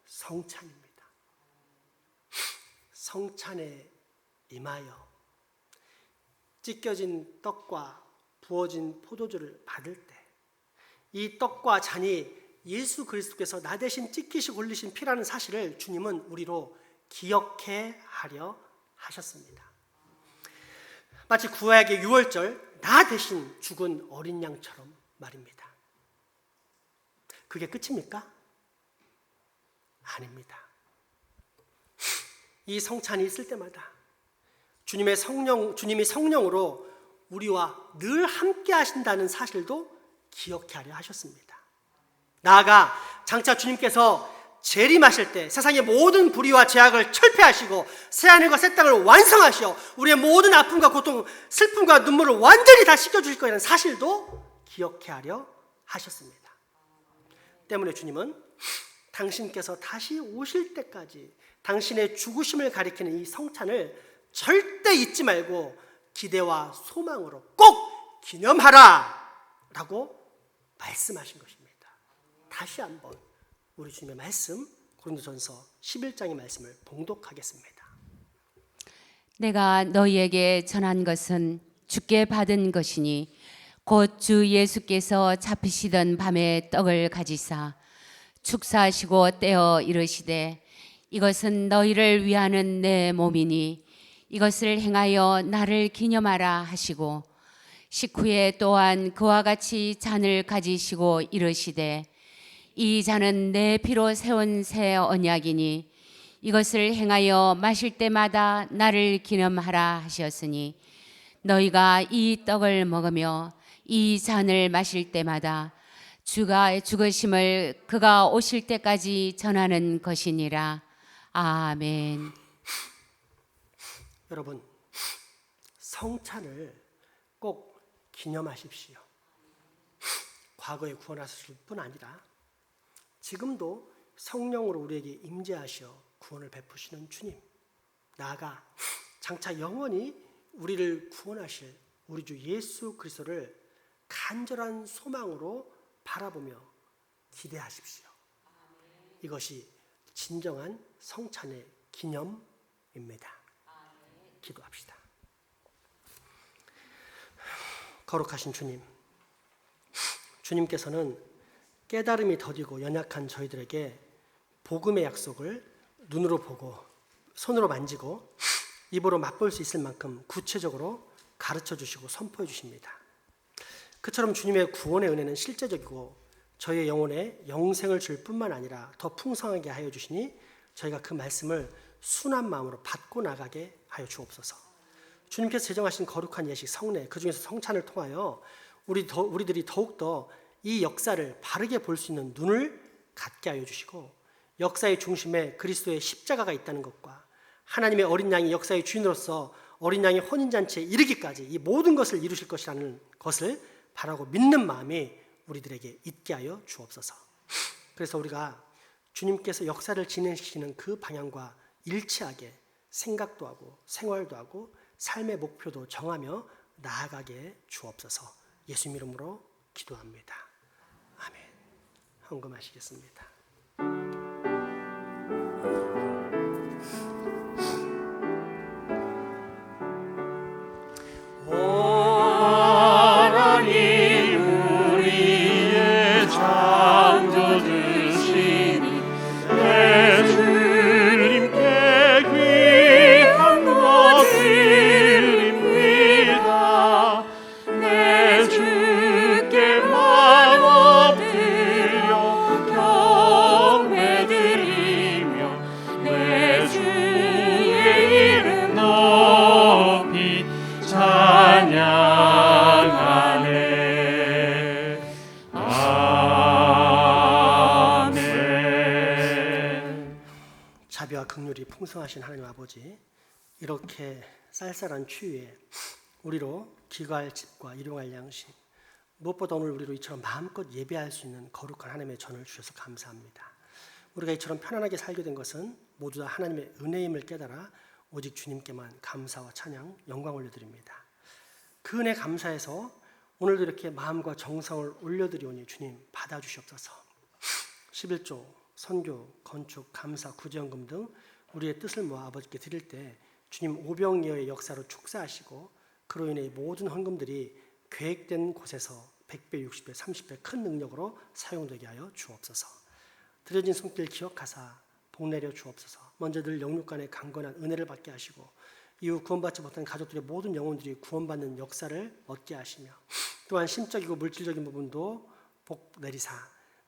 성찬입니다. 성찬에 임하여 찢겨진 떡과 부어진 포도주를 받을 때 이 떡과 잔이 예수 그리스도께서 나 대신 찢기시고 흘리신 피라는 사실을 주님은 우리로 기억해 하려 하셨습니다. 마치 구약의 유월절 나 대신 죽은 어린 양처럼 말입니다. 그게 끝입니까? 아닙니다. 이 성찬이 있을 때마다 주님이 성령으로 우리와 늘 함께 하신다는 사실도 기억해 하려 하셨습니다. 나아가 장차 주님께서 재림하실 때 세상의 모든 불의와 죄악을 철폐하시고 새하늘과 새 땅을 완성하시어 우리의 모든 아픔과 고통, 슬픔과 눈물을 완전히 다 씻겨주실 거라는 사실도 기억해 하려 하셨습니다. 때문에 주님은 당신께서 다시 오실 때까지 당신의 죽으심을 가리키는 이 성찬을 절대 잊지 말고 기대와 소망으로 꼭 기념하라 라고 말씀하신 것입니다. 다시 한번 우리 주님의 말씀 고린도전서 11장의 말씀을 봉독하겠습니다. 내가 너희에게 전한 것은 주께 받은 것이니 곧 주 예수께서 잡히시던 밤에 떡을 가지사 축사하시고 떼어 이르시되 이것은 너희를 위하는 내 몸이니 이것을 행하여 나를 기념하라 하시고 식후에 또한 그와 같이 잔을 가지시고 이르시되 이 잔은 내 피로 세운 새 언약이니 이것을 행하여 마실 때마다 나를 기념하라 하셨으니 너희가 이 떡을 먹으며 이 잔을 마실 때마다 주가 죽으심을 그가 오실 때까지 전하는 것이니라. 아멘. 여러분, 성찬을 꼭 기념하십시오. 과거에 구원하셨을 뿐 아니라 지금도 성령으로 우리에게 임재하셔 구원을 베푸시는 주님, 나아가 장차 영원히 우리를 구원하실 우리 주 예수 그리스도를 간절한 소망으로 바라보며 기대하십시오. 이것이 진정한 성찬의 기념입니다. 기도합시다. 거룩하신 주님, 주님께서는 깨달음이 더디고 연약한 저희들에게 복음의 약속을 눈으로 보고 손으로 만지고 입으로 맛볼 수 있을 만큼 구체적으로 가르쳐 주시고 선포해 주십니다. 그처럼 주님의 구원의 은혜는 실제적이고 저희의 영혼에 영생을 줄 뿐만 아니라 더 풍성하게 하여 주시니 저희가 그 말씀을 순한 마음으로 받고 나가게 하여 주옵소서. 주님께서 제정하신 거룩한 예식 성례, 그중에서 성찬을 통하여 우리들이 더욱더 이 역사를 바르게 볼 수 있는 눈을 갖게 하여 주시고, 역사의 중심에 그리스도의 십자가가 있다는 것과 하나님의 어린 양이 역사의 주인으로서 어린 양의 혼인잔치에 이르기까지 이 모든 것을 이루실 것이라는 것을 바라고 믿는 마음이 우리들에게 있게 하여 주옵소서. 그래서 우리가 주님께서 역사를 진행시키는 그 방향과 일치하게 생각도 하고 생활도 하고 삶의 목표도 정하며 나아가게 주옵소서. 예수님 이름으로 기도합니다. 아멘. 헌금하시겠습니다. 자비와 긍휼이 풍성하신 하나님 아버지, 이렇게 쌀쌀한 추위에 우리로 기거할 집과 일용할 양식, 무엇보다 오늘 우리로 이처럼 마음껏 예배할 수 있는 거룩한 하나님의 전을 주셔서 감사합니다. 우리가 이처럼 편안하게 살게 된 것은 모두 다 하나님의 은혜임을 깨달아 오직 주님께만 감사와 찬양, 영광 올려드립니다. 그 은혜 감사해서 오늘도 이렇게 마음과 정성을 올려드리오니 주님 받아주시옵소서. 11조, 선교, 건축, 감사, 구제연금 등 우리의 뜻을 모아 아버지께 드릴 때 주님 오병이어의 역사로 축사하시고 그로 인해 모든 헌금들이 계획된 곳에서 100배, 60배, 30배 큰 능력으로 사용되게 하여 주옵소서. 드려진 손길 기억하사 복 내려 주옵소서. 먼저 늘 영육 간의 강건한 은혜를 받게 하시고 이후 구원받지 못한 가족들의 모든 영혼들이 구원받는 역사를 얻게 하시며 또한 심적이고 물질적인 부분도 복 내리사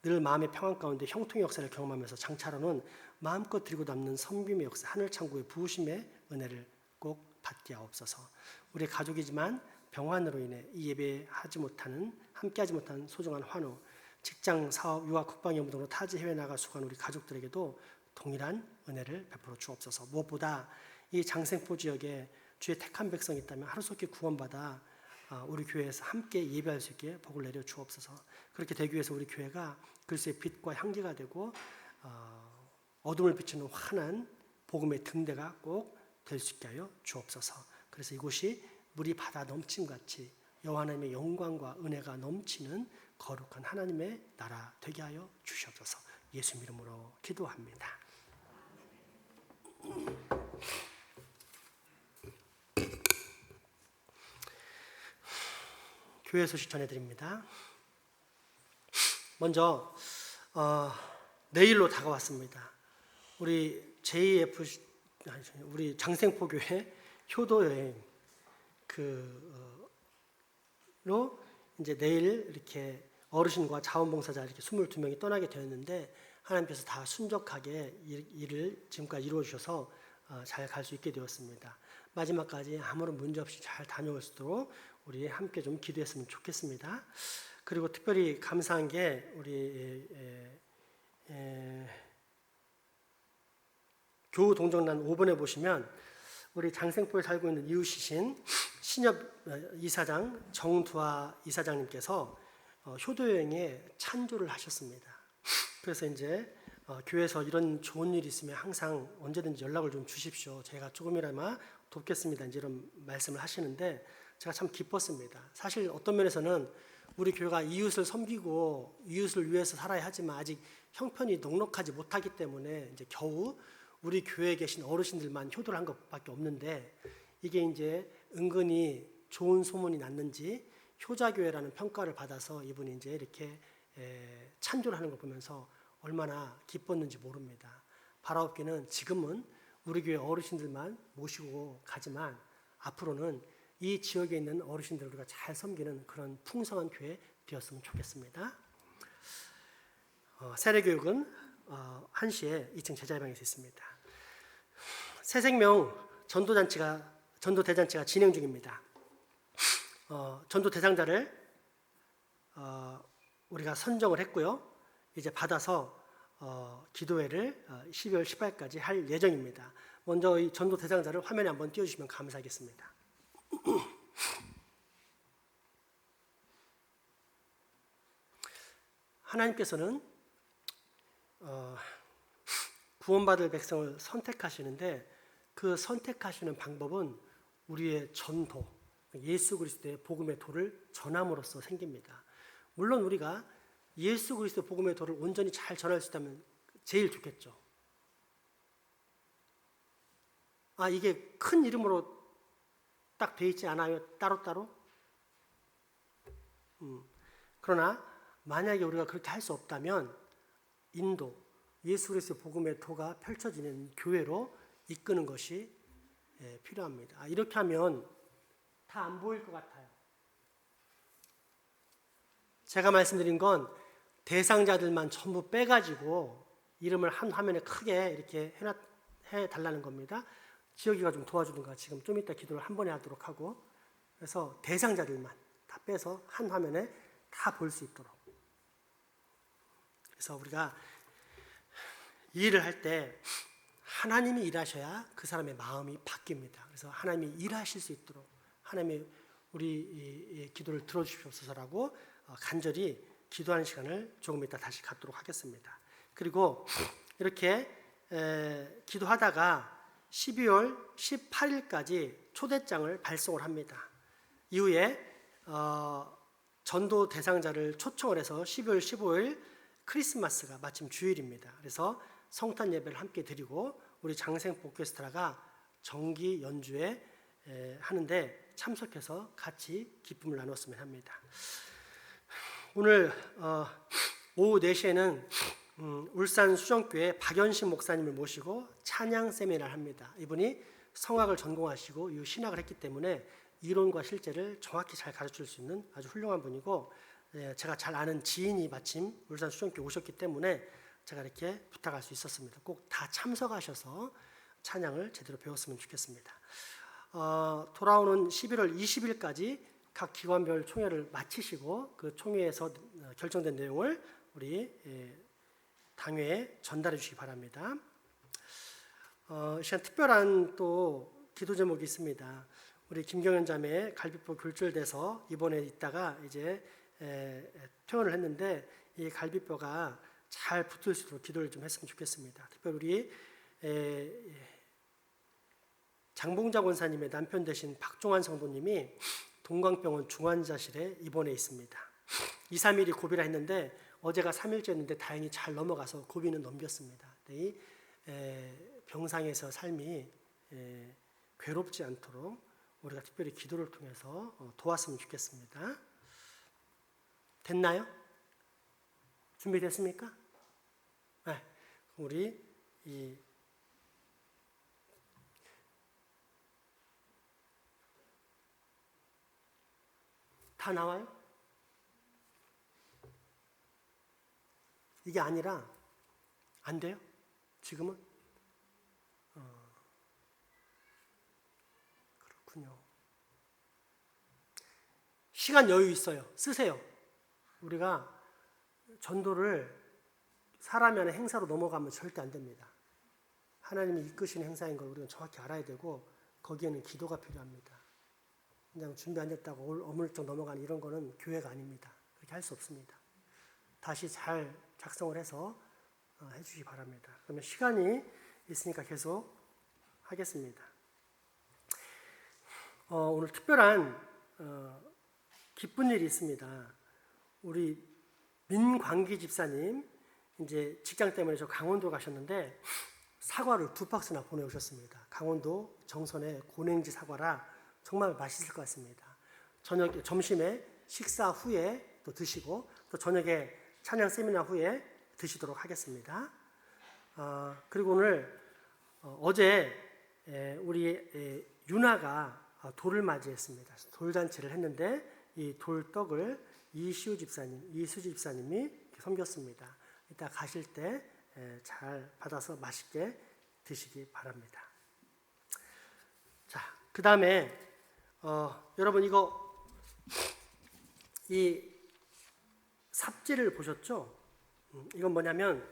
늘 마음의 평안 가운데 형통의 역사를 경험하면서 장차로는 마음껏 드리고 남는 섬김의 역사, 하늘 창고의 부으심의 은혜를 꼭 받게 하옵소서. 우리의 가족이지만 병환으로 인해 이 예배에 함께하지 못한 소중한 환우, 직장, 사업, 유학, 국방 연무 등으로 타지 해외 나가 수고한 우리 가족들에게도 동일한 은혜를 베풀어 주옵소서. 무엇보다 이 장생포 지역에 주의 택한 백성이 있다면 하루속히 구원받아 우리 교회에서 함께 예배할 수 있게 복을 내려 주옵소서. 그렇게 되기 위해서 우리 교회가 그리스도의 빛과 향기가 되고 어둠을 비추는 환한 복음의 등대가 꼭 될 수 있게 하여 주옵소서. 그래서 이곳이 물이 바다 넘침같이 여호와 하나님의 영광과 은혜가 넘치는 거룩한 하나님의 나라 되게 하여 주시옵소서. 예수 이름으로 기도합니다. 교회 소식 전해드립니다. 먼저 내일로 다가왔습니다. 우리 우리 장생포교회 효도 여행 로 이제 내일 이렇게 어르신과 자원봉사자 이렇게 22명이 떠나게 되었는데 하나님께서 다 순적하게 일을 지금까지 이루어 주셔서 잘 갈 수 있게 되었습니다. 마지막까지 아무런 문제 없이 잘 다녀올 수 있도록 우리 함께 좀 기도했으면 좋겠습니다. 그리고 특별히 감사한 게 우리 교우 동정단 5번에 보시면 우리 장생포에 살고 있는 이웃이신 신협 이사장 정두아 이사장님께서 효도여행에 찬조를 하셨습니다. 그래서 이제 교회에서 이런 좋은 일이 있으면 항상 언제든지 연락을 좀 주십시오. 제가 조금이나마 돕겠습니다. 이제 이런 말씀을 하시는데 제가 참 기뻤습니다. 사실 어떤 면에서는 우리 교회가 이웃을 섬기고 이웃을 위해서 살아야 하지만 아직 형편이 넉넉하지 못하기 때문에 이제 겨우 우리 교회에 계신 어르신들만 효도를 한 것밖에 없는데 이게 이제 은근히 좋은 소문이 났는지 효자교회라는 평가를 받아서 이분이 이제 이렇게 찬조를 하는 걸 보면서 얼마나 기뻤는지 모릅니다. 바라옵기는 지금은 우리 교회 어르신들만 모시고 가지만 앞으로는 이 지역에 있는 어르신들을 우리가 잘 섬기는 그런 풍성한 교회 되었으면 좋겠습니다. 세례교육은 1시에 2층 제자방에서 있습니다. 새생명 전도대잔치가 진행 중입니다. 전도 대상자를 우리가 선정을 했고요. 이제 받아서 기도회를 12월 18일까지 할 예정입니다. 먼저 이 전도 대상자를 화면에 한번 띄워주시면 감사하겠습니다. 하나님께서는 구원받을 백성을 선택하시는데 그 선택하시는 방법은 우리의 전도, 예수 그리스도의 복음의 도를 전함으로써 생깁니다. 물론 우리가 예수 그리스도 복음의 도를 온전히 잘 전할 수 있다면 제일 좋겠죠. 이게 큰 이름으로 딱 돼 있지 않아요? 따로따로? 그러나 만약에 우리가 그렇게 할 수 없다면 인도, 예수 그리스도 복음의 도가 펼쳐지는 교회로 이끄는 것이 필요합니다. 이렇게 하면 다 안 보일 것 같아요. 제가 말씀드린 건 대상자들만 전부 빼가지고 이름을 한 화면에 크게 이렇게 해달라는 겁니다. 지역이가 좀 도와주든가 지금 좀 이따 기도를 한 번에 하도록 하고 그래서 대상자들만 다 빼서 한 화면에 다 볼 수 있도록 그래서 우리가 이 일을 할 때 하나님이 일하셔야 그 사람의 마음이 바뀝니다. 그래서 하나님이 일하실 수 있도록 하나님이 우리 기도를 들어주시옵소서라고 간절히 기도하는 시간을 조금 이따 다시 갖도록 하겠습니다. 그리고 이렇게 기도하다가 12월 18일까지 초대장을 발송을 합니다. 이후에 전도 대상자를 초청을 해서 12월 15일 크리스마스가 마침 주일입니다. 그래서 성탄 예배를 함께 드리고 우리 장생 오케스트라가 정기 연주회 하는데 참석해서 같이 기쁨을 나눴으면 합니다. 오늘 오후 4시에는 울산 수정교회 박연신 목사님을 모시고 찬양 세미나를 합니다. 이분이 성악을 전공하시고 이 신학을 했기 때문에 이론과 실제를 정확히 잘 가르칠 수 있는 아주 훌륭한 분이고 제가 잘 아는 지인이 마침 울산 수정교회 오셨기 때문에 제가 이렇게 부탁할 수 있었습니다. 꼭 다 참석하셔서 찬양을 제대로 배웠으면 좋겠습니다. 돌아오는 11월 20일까지 각 기관별 총회를 마치시고 그 총회에서 결정된 내용을 우리 당회에 전달해 주시기 바랍니다. 이 시간 특별한 또 기도 제목이 있습니다. 우리 김경현 자매 갈비뼈 굴절돼서 입원해 있다가 이제 퇴원을 했는데 이 갈비뼈가 잘 붙을 수 있도록 기도를 좀 했으면 좋겠습니다. 특별히 우리 장봉자 권사님의 남편 되신 박종환 성도님이 동광병원 중환자실에 입원해 있습니다. 2, 3일이 고비라 했는데 어제가 3일째였는데 다행히 잘 넘어가서 고비는 넘겼습니다. 이 병상에서 삶이 괴롭지 않도록 우리가 특별히 기도를 통해서 도왔으면 좋겠습니다. 됐나요? 준비됐습니까? 네. 우리 다 나와요? 이게 아니라 안 돼요? 지금은? 그렇군요. 시간 여유 있어요. 쓰세요. 우리가 전도를 사람이 하는 행사로 넘어가면 절대 안 됩니다. 하나님이 이끄시는 행사인 걸 우리가 정확히 알아야 되고 거기에는 기도가 필요합니다. 그냥 준비 안 됐다고 어물쩍 넘어가는 이런 거는 교회가 아닙니다. 그렇게 할 수 없습니다. 다시 잘 작성을 해서 해주시기 바랍니다. 그러면 시간이 있으니까 계속 하겠습니다. 오늘 특별한 기쁜 일이 있습니다. 우리 민광기 집사님 이제 직장 때문에 저 강원도 가셨는데 사과를 2박스나 보내오셨습니다. 강원도 정선의 고냉지 사과라 정말 맛있을 것 같습니다. 점심에 식사 후에 또 드시고 또 저녁에 찬양 세미나 후에 드시도록 하겠습니다. 그리고 오늘 어제 우리 유나가 돌을 맞이했습니다. 돌잔치를 했는데 이 돌떡을 이수지 집사님이 섬겼습니다. 이따 가실 때 잘 받아서 맛있게 드시기 바랍니다. 자, 그 다음에 여러분 이 삽지를 보셨죠? 이건 뭐냐면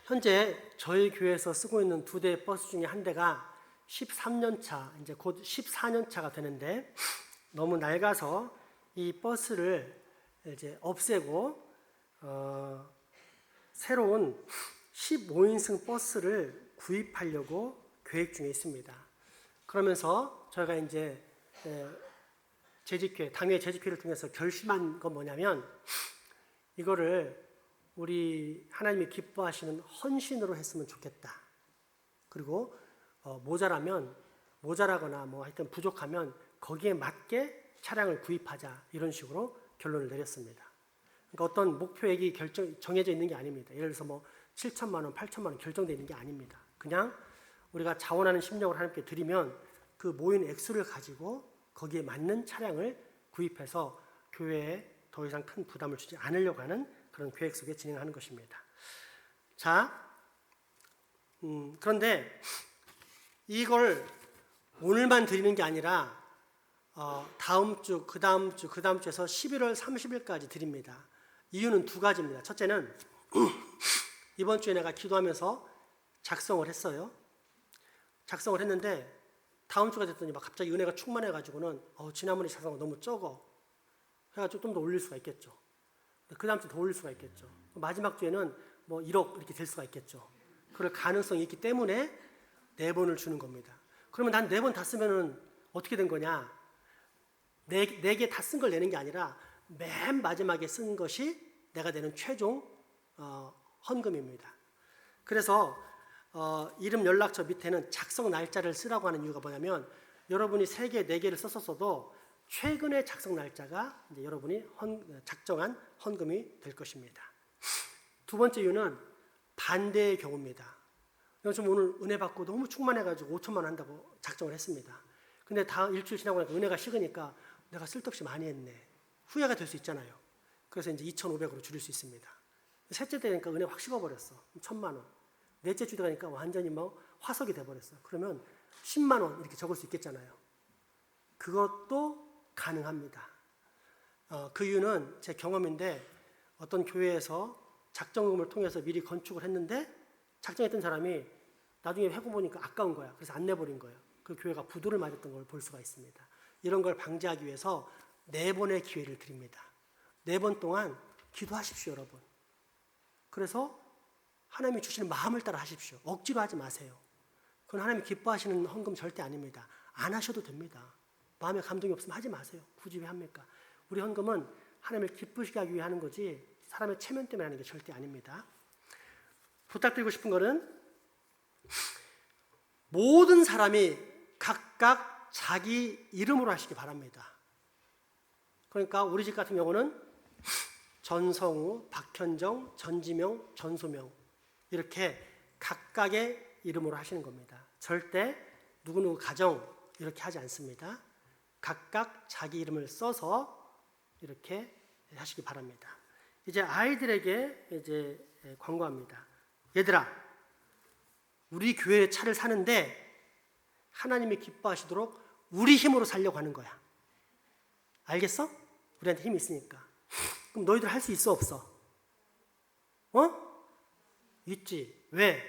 현재 저희 교회에서 쓰고 있는 2대 버스 중에 한 대가 13년 차, 이제 곧 14년 차가 되는데 너무 낡아서 이 버스를 이제 없애고 새로운 15인승 버스를 구입하려고 계획 중에 있습니다. 그러면서 저희가 이제 당회 재직회를 통해서 결심한 건 뭐냐면 이거를 우리 하나님이 기뻐하시는 헌신으로 했으면 좋겠다. 그리고 모자라거나 뭐 하여튼 부족하면 거기에 맞게 차량을 구입하자 이런 식으로 결론을 내렸습니다. 그러니까 어떤 목표액이 정해져 있는 게 아닙니다. 예를 들어서 뭐 7천만 원, 8천만 원 결정되어 있는 게 아닙니다. 그냥 우리가 자원하는 심령을 하나님께 드리면 그 모인 액수를 가지고 거기에 맞는 차량을 구입해서 교회에 더 이상 큰 부담을 주지 않으려고 하는 그런 계획 속에 진행하는 것입니다. 자, 그런데 이걸 오늘만 드리는 게 아니라 다음 주, 그 다음 주에서 11월 30일까지 드립니다. 이유는 2가지입니다. 첫째는 이번 주에 내가 기도하면서 작성을 했어요. 작성을 했는데 다음 주가 됐더니 막 갑자기 은혜가 충만해가지고는 지난번에 작성한 거 너무 적어. 해가지고 좀 더 올릴 수가 있겠죠. 그 다음 주 더 올릴 수가 있겠죠. 마지막 주에는 뭐 1억 이렇게 될 수가 있겠죠. 그럴 가능성이 있기 때문에 4번을 주는 겁니다. 그러면 난 4번 다 쓰면은 어떻게 된 거냐? 4개 다 쓴 걸 내는 게 아니라 맨 마지막에 쓴 것이 내가 내는 최종 헌금입니다. 그래서 이름 연락처 밑에는 작성 날짜를 쓰라고 하는 이유가 뭐냐면 여러분이 3개, 4개를 썼었어도 최근의 작성 날짜가 이제 여러분이 작정한 헌금이 될 것입니다. 2번째 이유는 반대의 경우입니다. 좀 오늘 은혜 받고 너무 충만해가지고 5천만 원 한다고 작정을 했습니다. 근데 일주일 지나고 나니까 은혜가 식으니까 내가 쓸데없이 많이 했네. 후회가 될 수 있잖아요. 그래서 이제 2,500으로 줄일 수 있습니다. 셋째 되니까 은혜 확 식어버렸어. 1,000만 원. 넷째 주 되니까 완전히 뭐 화석이 돼버렸어. 그러면 10만 원 이렇게 적을 수 있겠잖아요. 그것도 가능합니다. 그 이유는 제 경험인데 어떤 교회에서 작정금을 통해서 미리 건축을 했는데 작정했던 사람이 나중에 회고 보니까 아까운 거야. 그래서 안 내버린 거예요. 그 교회가 부도를 맞았던 걸 볼 수가 있습니다. 이런 걸 방지하기 위해서 4번의 기회를 드립니다. 4번 동안 기도하십시오, 여러분. 그래서 하나님이 주시는 마음을 따라 하십시오. 억지로 하지 마세요. 그건 하나님이 기뻐하시는 헌금 절대 아닙니다. 안 하셔도 됩니다. 마음에 감동이 없으면 하지 마세요. 굳이 왜 합니까? 우리 헌금은 하나님을 기쁘시게 하기 위해 하는 거지 사람의 체면 때문에 하는 게 절대 아닙니다. 부탁드리고 싶은 거는 모든 사람이 각각 자기 이름으로 하시기 바랍니다. 그러니까 우리 집 같은 경우는 전성우, 박현정, 전지명, 전소명 이렇게 각각의 이름으로 하시는 겁니다. 절대 누구누구 가정 이렇게 하지 않습니다. 각각 자기 이름을 써서 이렇게 하시기 바랍니다. 이제 아이들에게 이제 권고합니다. 얘들아, 우리 교회 차를 사는데 하나님이 기뻐하시도록 우리 힘으로 살려고 하는 거야. 알겠어? 우리한테 힘이 있으니까. 그럼 너희들 할 수 있어 없어? 있지. 왜?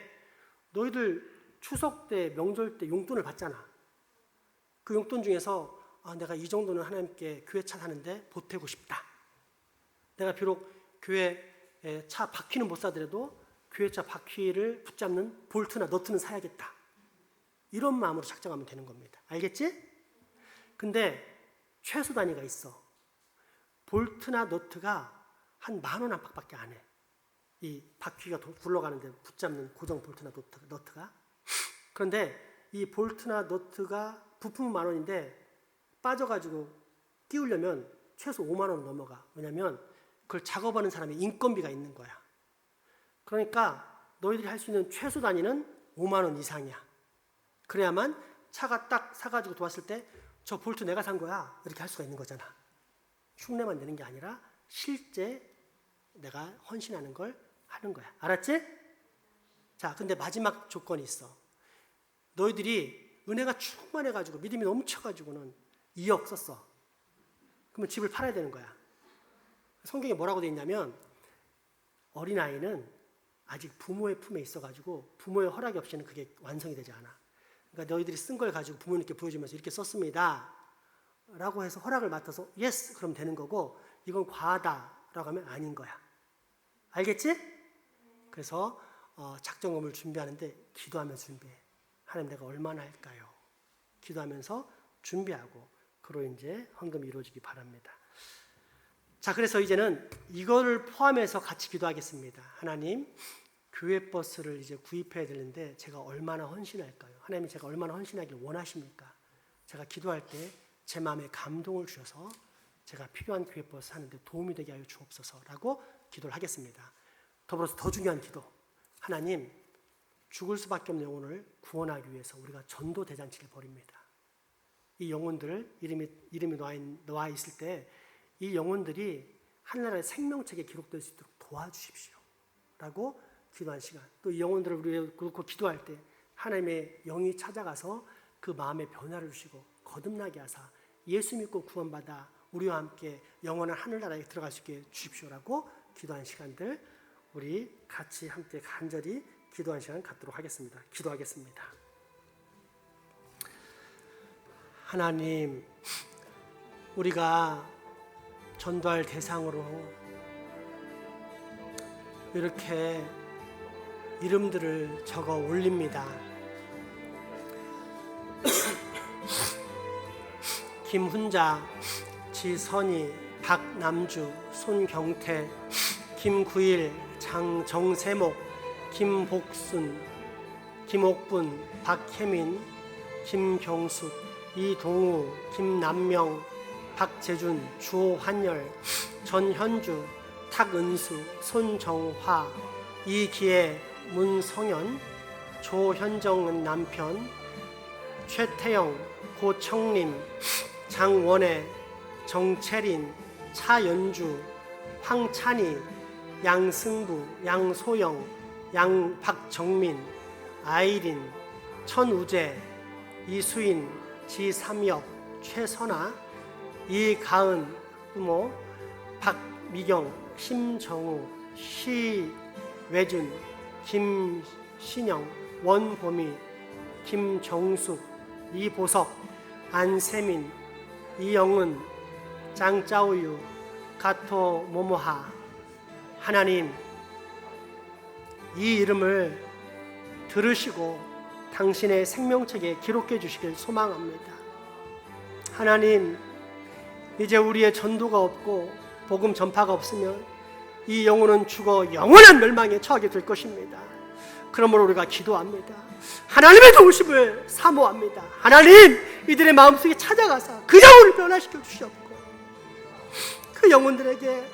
너희들 추석 때 명절 때 용돈을 받잖아. 그 용돈 중에서 내가 이 정도는 하나님께 교회 차 사는데 보태고 싶다. 내가 비록 교회 차 바퀴는 못 사더라도 교회차 바퀴를 붙잡는 볼트나 너트는 사야겠다. 이런 마음으로 작정하면 되는 겁니다. 알겠지? 근데 최소 단위가 있어. 볼트나 너트가 한 10,000원 안팎밖에 안 해. 이 바퀴가 굴러가는데 붙잡는 고정 볼트나 너트가. 그런데 이 볼트나 너트가 부품은 10,000원인데 빠져가지고 끼우려면 최소 50,000원 넘어가. 왜냐하면 그걸 작업하는 사람의 인건비가 있는 거야. 그러니까 너희들이 할 수 있는 최소 단위는 50,000원 이상이야. 그래야만 차가 딱 사가지고 도왔을 때 저 볼트 내가 산 거야 이렇게 할 수가 있는 거잖아. 흉내만 내는 게 아니라 실제 내가 헌신하는 걸 하는 거야. 알았지? 자, 근데 마지막 조건이 있어. 너희들이 은혜가 충만해가지고 믿음이 넘쳐가지고는 2억 썼어. 그러면 집을 팔아야 되는 거야. 성경에 뭐라고 돼 있냐면 어린아이는 아직 부모의 품에 있어가지고 부모의 허락이 없이는 그게 완성이 되지 않아. 그러니까 너희들이 쓴 걸 가지고 부모님께 보여주면서 이렇게 썼습니다 라고 해서 허락을 맡아서 예스 그럼 되는 거고, 이건 과하다 라고 하면 아닌 거야. 알겠지? 그래서 작정금을 준비하는데 기도하면서 준비해. 하나님 내가 얼마나 할까요? 기도하면서 준비하고 그로 이제 헌금이 이루어지기 바랍니다. 자, 그래서 이제는 이거를 포함해서 같이 기도하겠습니다. 하나님, 교회 버스를 이제 구입해야 되는데 제가 얼마나 헌신할까요? 하나님이 제가 얼마나 헌신하길 원하십니까? 제가 기도할 때 제 마음에 감동을 주셔서 제가 필요한 교회 버스 하는데 도움이 되게 하여 주옵소서라고 기도를 하겠습니다. 더불어서 더 중요한 기도. 하나님, 죽을 수밖에 없는 영혼을 구원하기 위해서 우리가 전도 대잔치를 벌입니다. 이 영혼들 이름이 놓아 있을 때 이 영혼들이 하늘나라의 생명책에 기록될 수 있도록 도와주십시오 라고 기도한 시간. 또 이 영혼들을 우리 그렇고 기도할 때 하나님의 영이 찾아가서 그 마음의 변화를 주시고 거듭나게 하사 예수 믿고 구원받아 우리와 함께 영원한 하늘나라에 들어갈 수 있게 주십시오라고 기도한 시간들 우리 같이 함께 간절히 기도한 시간 갖도록 하겠습니다. 기도하겠습니다. 하나님, 우리가 전도할 대상으로 이렇게 이름들을 적어 올립니다. 김훈자, 지선희, 박남주, 손경태, 김구일, 장정세목, 김복순, 김옥분, 박혜민, 김경숙, 이동우, 김남명, 박재준, 주환열, 전현주, 탁은수, 손정화, 이기애, 문성현, 조현정은 남편, 최태영, 고청림, 장원혜, 정채린, 차연주, 황찬희, 양승부, 양소영, 양박정민, 아이린, 천우재, 이수인, 지삼엽, 최선아, 이가은, 부모, 박미경, 심정우, 시외준, 김신영, 원보미, 김정숙, 이보석, 안세민, 이영은, 장짜우유, 가토 모모하. 하나님, 이 이름을 들으시고 당신의 생명책에 기록해 주시길 소망합니다. 하나님, 이제 우리의 전도가 없고 복음 전파가 없으면 이 영혼은 죽어 영원한 멸망에 처하게 될 것입니다. 그러므로 우리가 기도합니다. 하나님의 도우심을 사모합니다. 하나님, 이들의 마음속에 찾아가서 그 영혼을 변화시켜 주시옵고 그 영혼들에게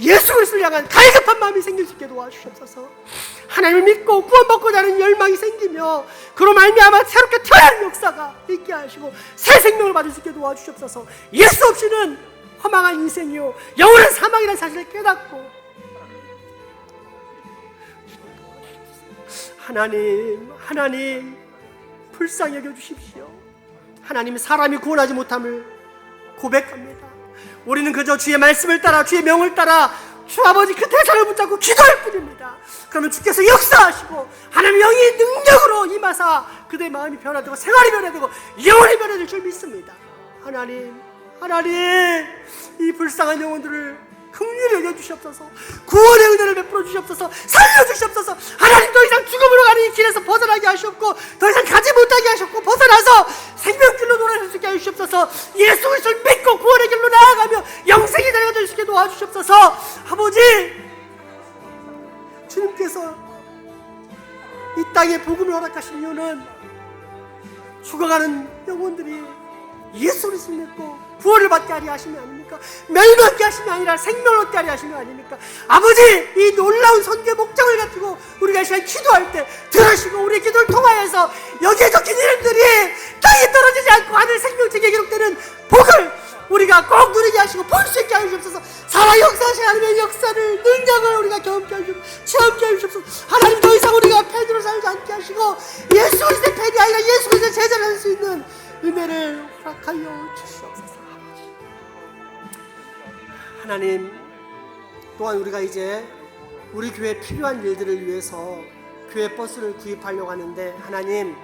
예수 그리스도를 향한 갈급한 마음이 생길 수 있게 도와주시옵소서. 하나님을 믿고 구원받고자 하는 열망이 생기며 그로 말미암아 새롭게 태어나는 역사가 있게 하시고 새 생명을 받을 수 있게 도와주시옵소서. 예수 없이는 허망한 인생이요 영원한 사망이라는 사실을 깨닫고 하나님 불쌍히 여겨주십시오. 하나님, 사람이 구원하지 못함을 고백합니다. 우리는 그저 주의 말씀을 따라 주의 명을 따라 주 아버지 그 대상을 붙잡고 기도할 뿐입니다. 그러면 주께서 역사하시고 하나님 영이 능력으로 임하사 그들의 마음이 변화되고 생활이 변화되고 영혼이 변화될 줄 믿습니다. 하나님, 이 불쌍한 영혼들을 긍휼히 여겨주시옵소서. 구원의 은혜를 베풀어 주시옵소서. 살려주시옵소서. 하나님, 더 이상 죽음으로 가는 이 길에서 벗어나게 하시옵고, 더 이상 가지 못하게 하셨고, 벗어나서 생명길로 돌아설 수 있게 하시옵소서. 예수 그리스도를 믿고 구원의 길로 나아가며 영생이 되어줄 수 있게 도와주시옵소서. 아버지, 주님께서 이 땅에 복음을 허락하신 이유는 죽어가는 영혼들이 예수 그리스도를 믿고 구원을 받게 하려 하심이 아닙니까? 멸망케 하심이 아니라 생명을 얻게 하려 하심이 아닙니까? 아버지, 이 놀라운 선교의 목적을 가지고 우리가 이 시간 기도할 때 들으시고 우리 기도를 통하여서 여기에 적힌 이름들이 땅에 떨어지지 않고 하늘 생명책에 기록되는 복을 우리가 꼭 누리게 하시고 볼 수 있게 하시옵소서. 살아 역사하신 하나님의 역사를, 능력을 우리가 경험케 하시옵소서. 체험케 하시옵소서. 하나님, 더 이상 우리가 폐지로 살지 않게 하시고 예수 그리스도의 폐지 아니라 예수 그리스도의 제자를 할 수 있는 은혜를 허락하여 주시옵소서. 하나님, 또한 우리가 이제 우리 교회에 필요한 일들을 위해서 교회 버스를 구입하려고 하는데, 하나님,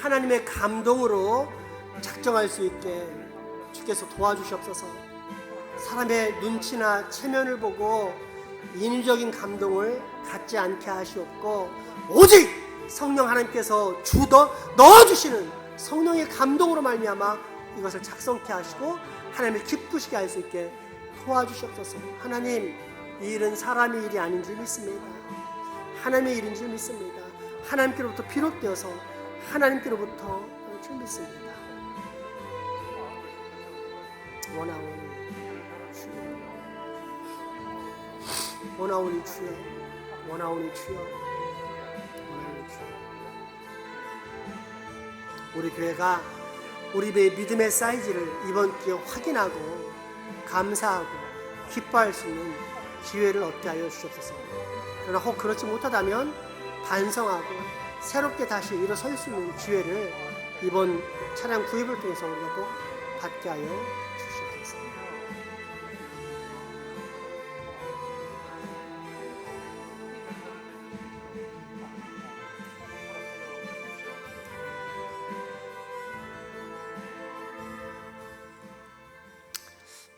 하나님의 감동으로 작정할 수 있게 주께서 도와주시옵소서. 사람의 눈치나 체면을 보고 인위적인 감동을 갖지 않게 하시옵고, 오직 성령 하나님께서 넣어주시는 성령의 감동으로 말미암아 이것을 작성케 하시고 하나님을 기쁘시게 할 수 있게 도와주시옵소서. 하나님, 이 일은 사람의 일이 아닌 줄 믿습니다. 하나님의 일인 줄 믿습니다. 하나님께로부터 비롯되어서 하나님께로부터 줄 믿습니다. 원하오니 주여, 원하오니 주여, 원하오니 주여, 원하오니 주여. 우리 교회가 우리 믿음의 사이즈를 이번 기회에 확인하고 감사하고 기뻐할 수 있는 기회를 얻게 하여 주시옵소서. 그러나 혹 그렇지 못하다면 반성하고 새롭게 다시 일어설 수 있는 기회를 이번 차량 구입을 통해서 우리가 꼭 받게 하여 주시옵소서.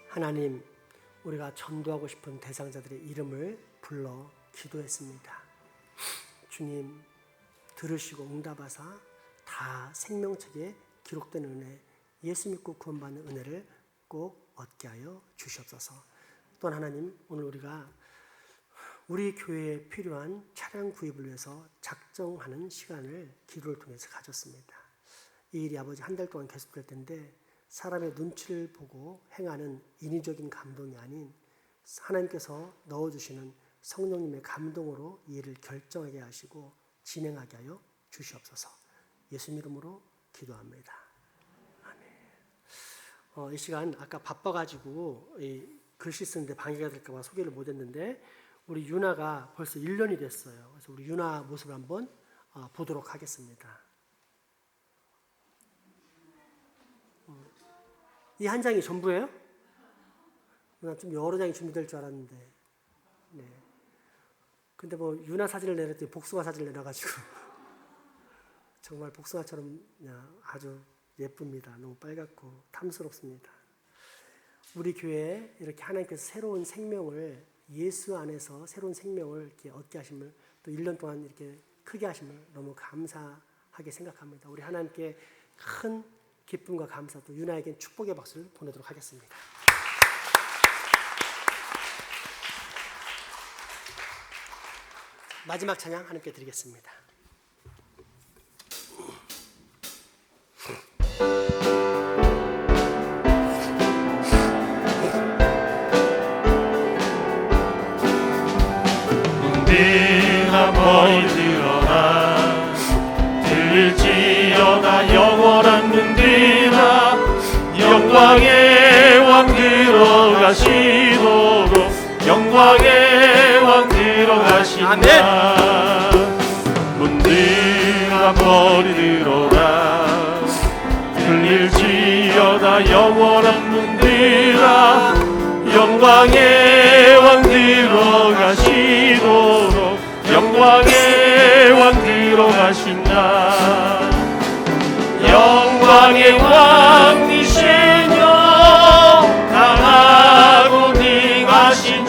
하나님, 우리가 전도하고 싶은 대상자들의 이름을 불러 기도했습니다. 주님, 들으시고 응답하사 다 생명책에 기록된 은혜, 예수 믿고 구원받는 은혜를 꼭 얻게 하여 주시옵소서. 또한 하나님, 오늘 우리가 우리 교회에 필요한 차량 구입을 위해서 작정하는 시간을 기도를 통해서 가졌습니다. 이 일이 아버지 한 달 동안 계속될 텐데, 사람의 눈치를 보고 행하는 인위적인 감동이 아닌 하나님께서 넣어주시는 성령님의 감동으로 이 일을 결정하게 하시고 진행하게 하여 주시옵소서. 예수 이름으로 기도합니다. 아멘. 이 시간 아까 바빠가지고 이 글씨 쓰는데 방해가 될까봐 소개를 못했는데, 우리 유나가 벌써 1년이 됐어요. 그래서 우리 유나 모습을 한번 보도록 하겠습니다. 이 한 장이 전부예요? 난 좀 여러 장이 준비될 줄 알았는데, 네. 근데 뭐 유나 사진을 내렸더니 복숭아 사진을 내놔가지고 정말 복숭아처럼 아주 예쁩니다. 너무 빨갛고 탐스럽습니다. 우리 교회에 이렇게 하나님께서 새로운 생명을, 예수 안에서 새로운 생명을 이렇게 얻게 하심을, 또 1년 동안 이렇게 크게 하심을 너무 감사하게 생각합니다. 우리 하나님께 큰 기쁨과 감사, 또 유나에겐 축복의 박수를 보내도록 하겠습니다. 마지막 찬양 하나님께 드리겠습니다. 문들아 보이들어라, 들릴지어다 영원한 문들아, 영광의 왕 들어가시도록, 영광의 왕 들어가신다. 문들아 보이들어라, 들릴지어다 영원한 문들아, 영광의 왕 들어가시도록, 영광의 왕 들어가신다. 영광의 왕이시며 강하고 능하신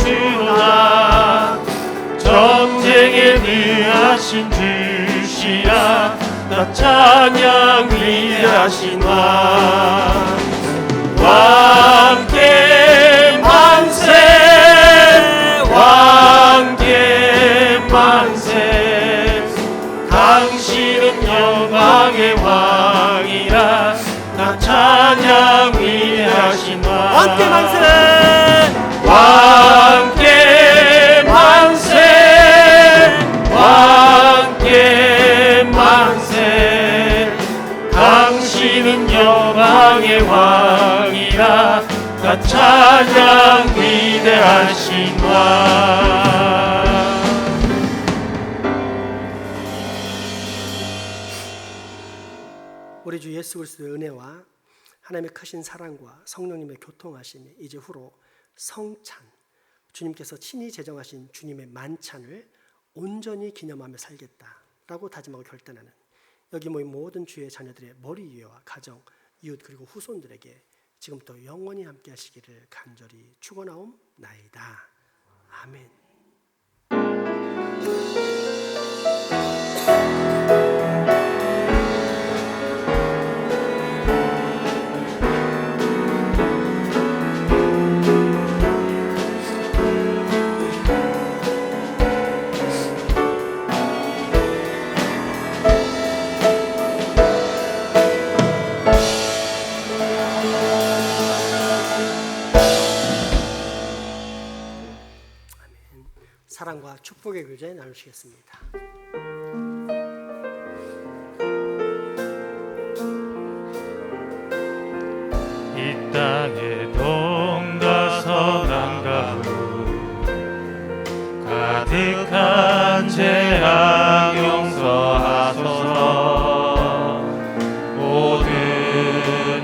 하신 주시라 나 찬양 위대하신 왕께 만세 왕께 만세 당신은 영광의 왕이라 나 찬양 위대하신 왕께 만세 왕께 만세 왕께 만세 당신은 영광의 왕이라 나 찬양 위대하신 왕 우리 주 예수 그리스도의 은혜와 하나님의 크신 사랑과 성령님의 교통하심이 이제 후로 성찬, 주님께서 친히 제정하신 주님의 만찬을 온전히 기념하며 살겠다라고 다짐하고 결단하는 여기 모인 모든 주의 자녀들의 머리 위와 가정, 이웃 그리고 후손들에게 지금부터 영원히 함께 하시기를 간절히 축원하옵나이다. 아멘. 사랑과 축복의 교제 나누시겠습니다. 이 땅의 동과 서강 가운데 가득한 죄악 용서하소서 모든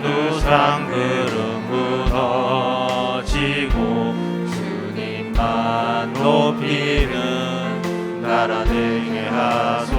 우상 그릇 무너지고 주님만 높이는 나라 되게 하소서